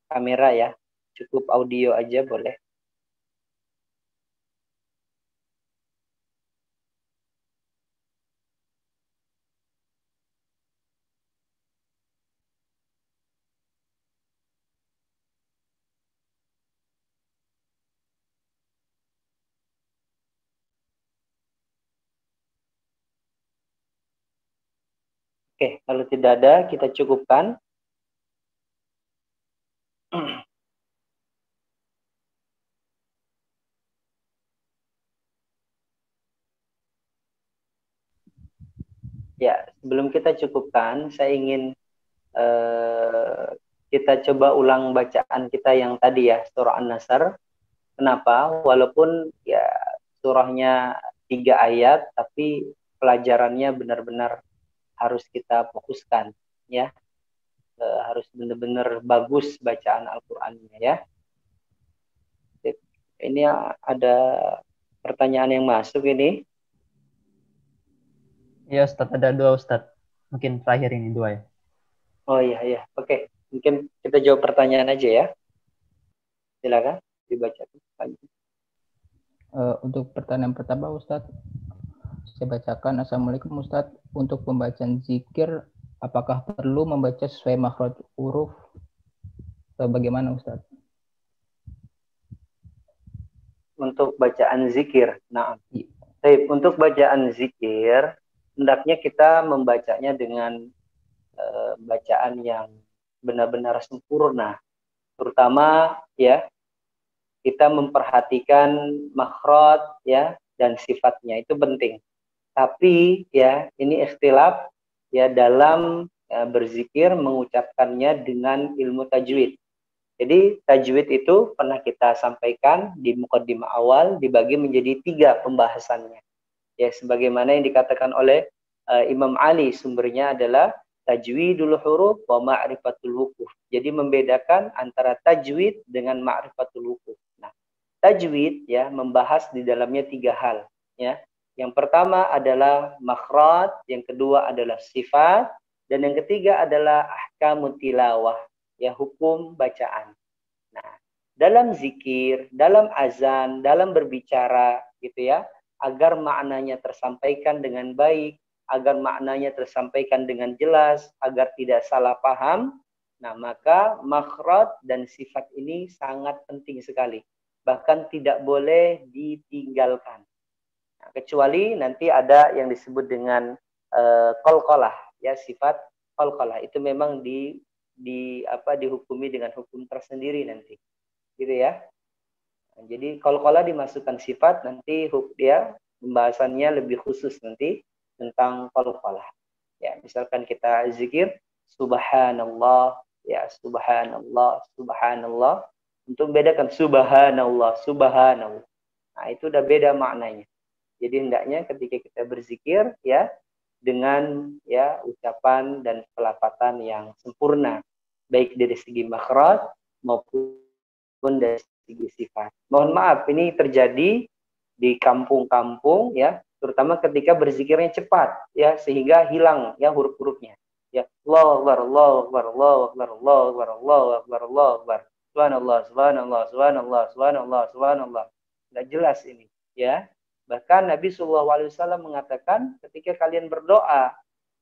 kamera ya, cukup audio aja boleh. Oke, kalau tidak ada kita cukupkan. Ya, sebelum kita cukupkan, saya ingin kita coba ulang bacaan kita yang tadi ya, surah An-Nasr. Kenapa? Walaupun ya surahnya 3 ayat, tapi pelajarannya benar-benar harus kita fokuskan ya. Harus benar-benar bagus bacaan Al-Qur'annya ya. Ini ada pertanyaan yang masuk ini. Ya Ustaz, ada 2 Ustaz. Mungkin terakhir ini 2 ya. Oh iya. Oke. Mungkin kita jawab pertanyaan aja ya. Silakan dibaca. Untuk pertanyaan pertama Ustadz, saya bacakan. Assalamualaikum Ustadz. Untuk pembacaan zikir, apakah perlu membaca sesuai makhraj huruf atau bagaimana Ustadz? Untuk bacaan zikir. Nah, untuk bacaan zikir, hendaknya kita membacanya dengan bacaan yang benar-benar sempurna. Terutama ya, kita memperhatikan makhraj ya dan sifatnya, itu penting. Tapi ya, ini ikhtilaf ya dalam berzikir mengucapkannya dengan ilmu tajwid. Jadi tajwid itu pernah kita sampaikan di mukaddimah awal, dibagi menjadi 3 pembahasannya. Ya, sebagaimana yang dikatakan oleh Imam Ali, sumbernya adalah tajwidul huruf wa ma'rifatul wuquf. Jadi membedakan antara tajwid dengan ma'rifatul wuquf. Nah, tajwid ya membahas di dalamnya 3 hal ya. Yang pertama adalah makhraj, yang kedua adalah sifat, dan yang ketiga adalah ahkamut tilawah, ya hukum bacaan. Nah, dalam zikir, dalam azan, dalam berbicara gitu ya, agar maknanya tersampaikan dengan baik, agar maknanya tersampaikan dengan jelas, agar tidak salah paham, nah maka makhraj dan sifat ini sangat penting sekali. Bahkan tidak boleh ditinggalkan. Nah, kecuali nanti ada yang disebut dengan qalqalah, ya sifat qalqalah itu memang dihukumi dengan hukum tersendiri nanti, gitu ya. Nah, jadi qalqalah dimasukkan sifat, nanti dia pembahasannya lebih khusus nanti tentang qalqalah. Ya, misalkan kita zikir subhanallah, ya subhanallah, subhanallah, untuk membedakan subhanallah, subhanallah. Nah, itu udah beda maknanya. Jadi hendaknya ketika kita berzikir ya dengan ya ucapan dan pelafatan yang sempurna, baik dari segi makhraj maupun dari segi sifat. Mohon maaf, ini terjadi di kampung-kampung ya, terutama ketika berzikirnya cepat ya, sehingga hilang ya huruf-hurufnya. Ya, Allahu Akbar, Allahu Akbar, Allahu Akbar, Allahu Akbar, Allahu Akbar, Allahu Akbar. Subhanallah, subhanallah, subhanallah, subhanallah, subhanallah. Enggak jelas ini ya. Bahkan Nabi SAW mengatakan ketika kalian berdoa,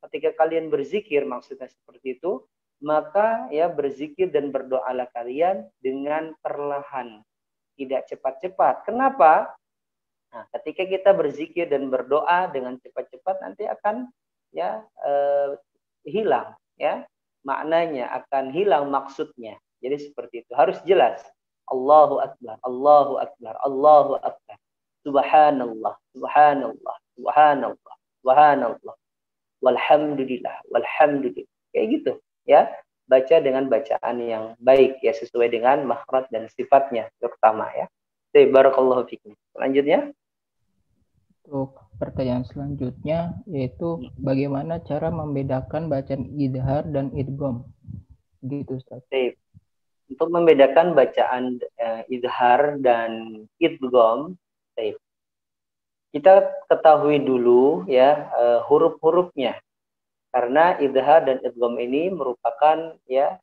ketika kalian berzikir, maksudnya seperti itu, maka ya berzikir dan berdoalah kalian dengan perlahan, tidak cepat-cepat. Kenapa? Nah, ketika kita berzikir dan berdoa dengan cepat-cepat nanti akan ya hilang ya maknanya, akan hilang maksudnya. Jadi seperti itu, harus jelas. Allahu Akbar, Allahu Akbar, Allahu Akbar. Subhanallah, subhanallah, subhanallah, subhanallah, walhamdulillah, walhamdulillah. Kayak gitu ya. Baca dengan bacaan yang baik ya, sesuai dengan makhraj dan sifatnya terutama ya. Barakallahu fikum. Selanjutnya. Untuk pertanyaan selanjutnya yaitu bagaimana cara membedakan bacaan idhar dan idgham? Gitu Ustaz. Untuk membedakan bacaan idhar dan idgham, kita ketahui dulu ya huruf-hurufnya, karena idhar dan idgham ini merupakan ya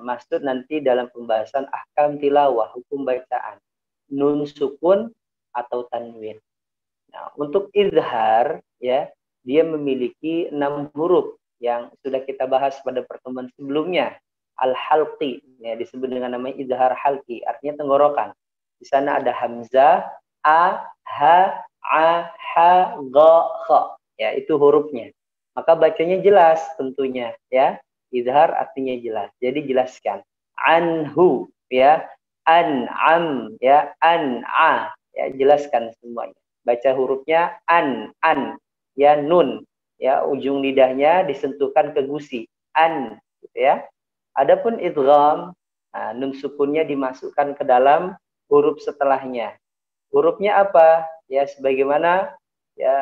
maksud nanti dalam pembahasan ahkam tilawah, hukum bacaan, nun sukun atau tanwin. Nah, untuk idhar ya dia memiliki 6 huruf yang sudah kita bahas pada pertemuan sebelumnya. Al-halqi ya, disebut dengan nama idhar halqi, artinya tenggorokan. Di sana ada hamzah, a, ha, a, ha, ga, kha. Ya, itu hurufnya. Maka bacanya jelas tentunya ya. Idhar artinya jelas. Jadi jelaskan. Anhu ya, an'am ya, an'a ya, jelaskan semuanya. Baca hurufnya an ya, nun ya, ujung lidahnya disentuhkan ke gusi. An gitu ya. Adapun idgham, nun sukunnya dimasukkan ke dalam huruf setelahnya. Hurufnya apa? Ya sebagaimana ya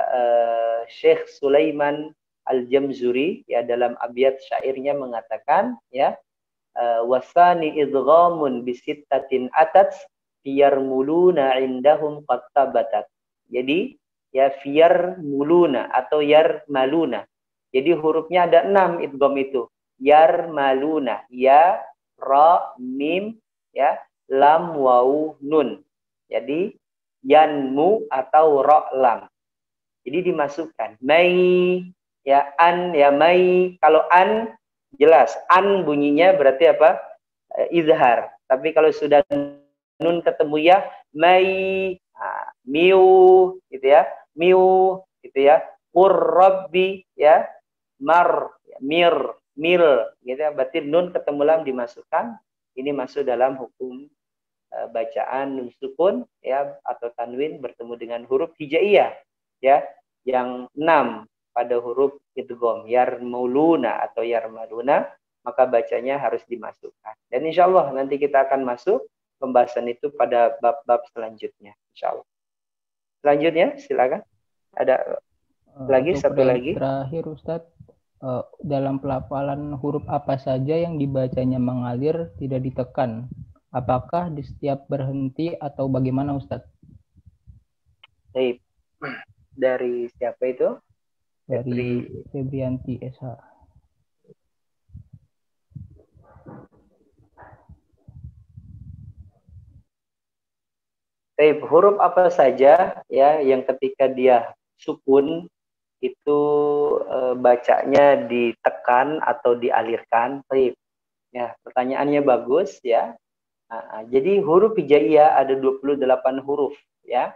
Syekh Sulaiman Al-Jamzuri ya dalam abiyat syairnya mengatakan ya wasani idghamun bisittatin atat fiyarmuluna indahum qad tabatat. Jadi ya fiyarmuluna atau yarmaluna. Jadi hurufnya ada 6 idgham itu. yarmaluna, ya, ra, mim, ya, lam, waw, nun. Jadi yanmu atau ra, lam. Jadi dimasukkan. Mai, ya, an, ya, mai. Kalau an jelas, an bunyinya berarti apa? Izhar. Tapi kalau sudah nun ketemu ya, mai, miu, gitu ya, miu, gitu ya, rabbi, ya, mar, mir, mil, gitu ya. Berarti nun ketemu lam dimasukkan. Ini masuk dalam hukum bacaan nun sukun, ya, atau tanwin bertemu dengan huruf hijaiyah, ya, yang 6 pada huruf idgham, yarmuluna atau yarmaluna, maka bacanya harus dimasukkan. Dan insya Allah nanti kita akan masuk pembahasan itu pada bab-bab selanjutnya, insya Allah. Selanjutnya, silakan. Ada lagi satu lagi. Terakhir, Ustadz, dalam pelafalan huruf apa saja yang dibacanya mengalir tidak ditekan? Apakah di setiap berhenti atau bagaimana, Ustadz? Baik. Dari siapa itu? Dari Febrianti SH. Baik, huruf apa saja ya yang ketika dia sukun itu bacanya ditekan atau dialirkan? Baik. Ya, pertanyaannya bagus ya. Jadi huruf hijaiyah ada 28 huruf ya.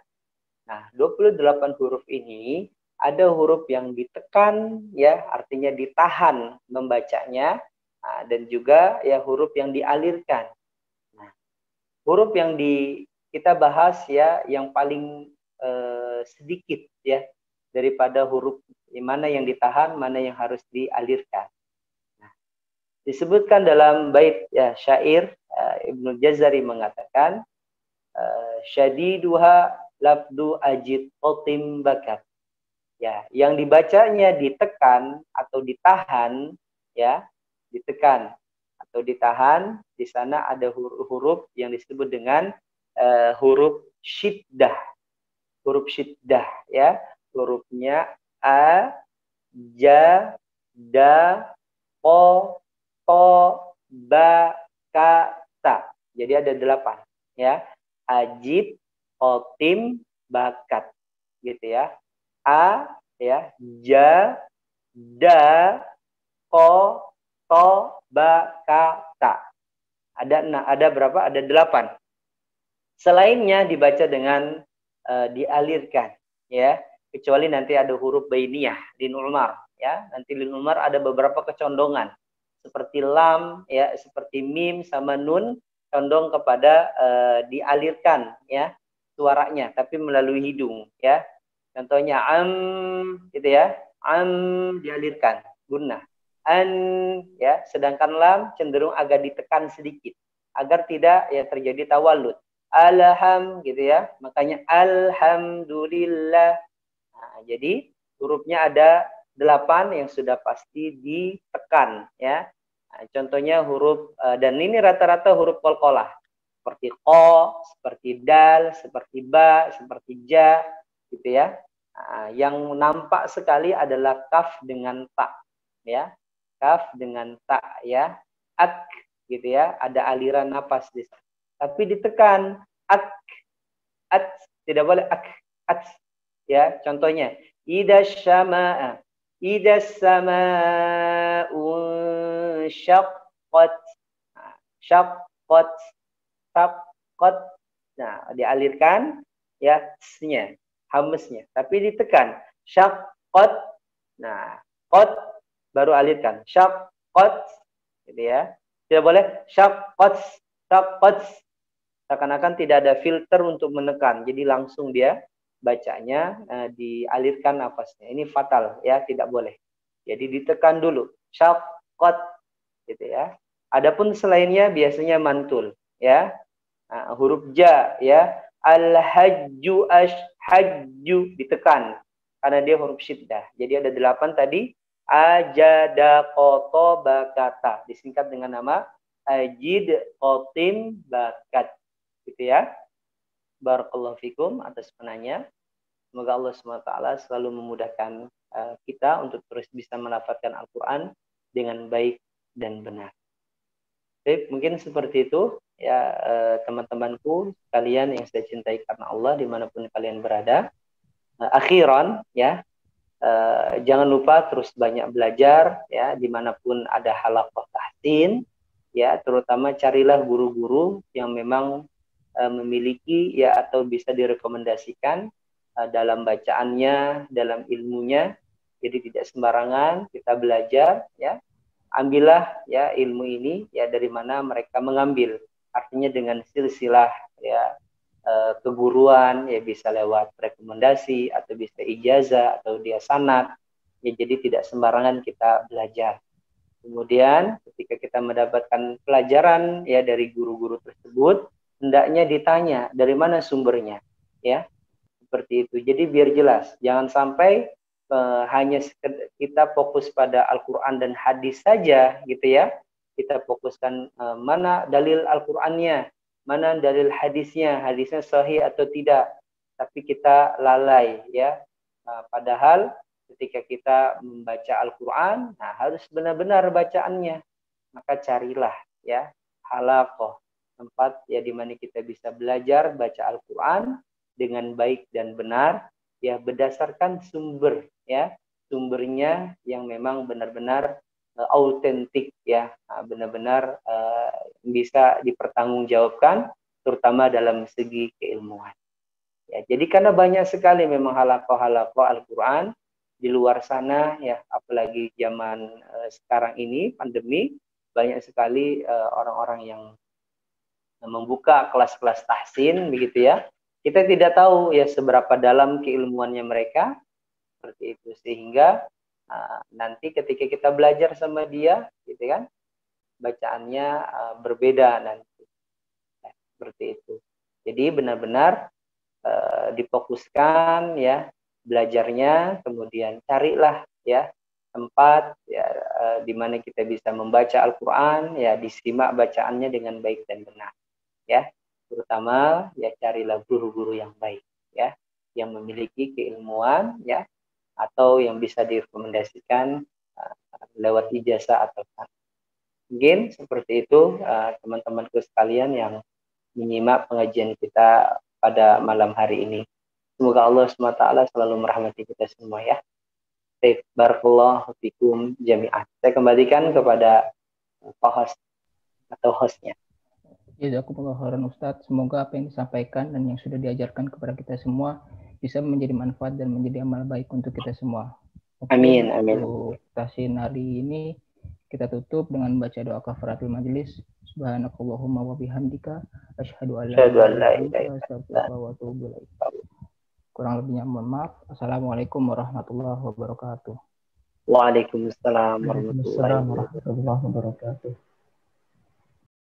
Nah, 28 huruf ini ada huruf yang ditekan ya, artinya ditahan membacanya, dan juga ya huruf yang dialirkan. Nah, huruf yang kita bahas ya yang paling sedikit ya daripada huruf mana yang ditahan, mana yang harus dialirkan. Nah, disebutkan dalam bait ya syair Ibnu Jazari mengatakan syadiduha labdu ajid otim bakat. Ya, yang dibacanya ditekan atau ditahan ya, ditekan atau ditahan, di sana ada huruf yang disebut dengan huruf syiddah. Huruf syiddah ya, hurufnya a, ja, da, o, to, ba, ka, ta. Jadi ada 8 ya. Ajid, otim, bakat. Gitu ya. A, ya, ja, da, ko, to, ba, ka, ta. Ada berapa? Ada 8. Selainnya dibaca dengan dialirkan ya, kecuali nanti ada huruf bainiyah, linul mar ya. Nanti linul mar ada beberapa kecondongan seperti lam ya, seperti mim sama nun, condong kepada dialirkan ya suaranya, tapi melalui hidung ya. Contohnya gitu ya, dialirkan gunnah, an ya, sedangkan lam cenderung agak ditekan sedikit agar tidak ya terjadi tawallud. Alham gitu ya, makanya alhamdulillah. Nah, jadi hurufnya ada 8 yang sudah pasti ditekan ya. Nah, contohnya huruf dan ini rata-rata huruf qalqalah seperti ko, seperti dal, seperti ba, seperti ja gitu ya. Nah, yang nampak sekali adalah kaf dengan ta ya. Kaf dengan ta ya. Ak gitu ya, ada aliran napas di sana. Tapi ditekan at, tidak boleh at ya. Contohnya idas sama syaqqat, syaqqat, syaqqat. Nah, dialirkan ya s-nya, hamznya, tapi ditekan syaqqat. Nah, qat baru alirkan syaqqat gitu ya. Tidak boleh syaqqat, syaqqat. Seakan-akan tidak ada filter untuk menekan, jadi langsung dia bacanya dialirkan nafasnya. Ini fatal ya, tidak boleh. Jadi ditekan dulu, syaqqat gitu ya. Adapun selainnya biasanya mantul ya. Nah, huruf ja ya, al-hajju, hajju ditekan karena dia huruf syiddah. Jadi ada 8 tadi, ajada, koto, bakata, disingkat dengan nama ajid, kotim, bakat. Gitu ya. Barakallahu fikum atas penanya. Semoga Allah SWT selalu memudahkan kita untuk terus bisa melafadzkan Al-Quran dengan baik dan benar. Baik, mungkin seperti itu ya teman-temanku sekalian yang saya cintai karena Allah dimanapun kalian berada. Akhiran ya, jangan lupa terus banyak belajar ya, dimanapun ada halaqah tahsin ya, terutama carilah guru-guru yang memang memiliki ya atau bisa direkomendasikan dalam bacaannya, dalam ilmunya. Jadi tidak sembarangan kita belajar ya. Ambillah ya ilmu ini ya dari mana mereka mengambil. Artinya dengan silsilah ya keguruan ya, bisa lewat rekomendasi atau bisa ijazah atau dia sanad ya, jadi tidak sembarangan kita belajar. Kemudian ketika kita mendapatkan pelajaran ya dari guru-guru tersebut, hendaknya ditanya dari mana sumbernya ya, seperti itu. Jadi biar jelas, jangan sampai hanya kita fokus pada Al-Quran dan hadis saja gitu ya. Kita fokuskan mana dalil Al-Qurannya, mana dalil hadisnya sahih atau tidak. Tapi kita lalai ya. Padahal ketika kita membaca Al-Quran, nah harus benar-benar bacaannya. Maka carilah ya halaqah, tempat ya di mana kita bisa belajar baca Al-Quran dengan baik dan benar ya, berdasarkan sumber ya, sumbernya yang memang benar-benar autentik ya, benar-benar bisa dipertanggungjawabkan terutama dalam segi keilmuan ya. Jadi karena banyak sekali memang halaqah Al-Quran di luar sana ya, apalagi zaman sekarang ini pandemi, banyak sekali orang-orang yang membuka kelas-kelas tahsin begitu ya. Kita tidak tahu ya seberapa dalam keilmuannya mereka, seperti itu, sehingga nanti ketika kita belajar sama dia gitu kan, bacaannya berbeda nanti seperti itu. Jadi benar-benar difokuskan ya belajarnya, kemudian carilah ya tempat ya di mana kita bisa membaca Al-Quran ya, disimak bacaannya dengan baik dan benar ya. Terutama ya carilah guru-guru yang baik ya, yang memiliki keilmuan ya, atau yang bisa direkomendasikan lewat ijazah atau sanad. Mungkin seperti itu teman-temanku sekalian yang menyimak pengajian kita pada malam hari ini. Semoga Allah SWT selalu merahmati kita semua ya. Barakallahu fikum jami'an. Saya kembalikan kepada host atau hostnya. Jazakumullah khairan Ustadz. Semoga apa yang disampaikan dan yang sudah diajarkan kepada kita semua bisa menjadi manfaat dan menjadi amal baik untuk kita semua. Amin, amin. Untuk tahsin hari ini kita tutup dengan baca doa kafaratul majelis. Subhanakallahumma wa bihamdika asyhadu an la ilaha illa anta wa atubu ilaik. Kurang lebihnya mohon maaf. Assalamualaikum warahmatullahi wabarakatuh. Waalaikumsalam warahmatullahi wabarakatuh.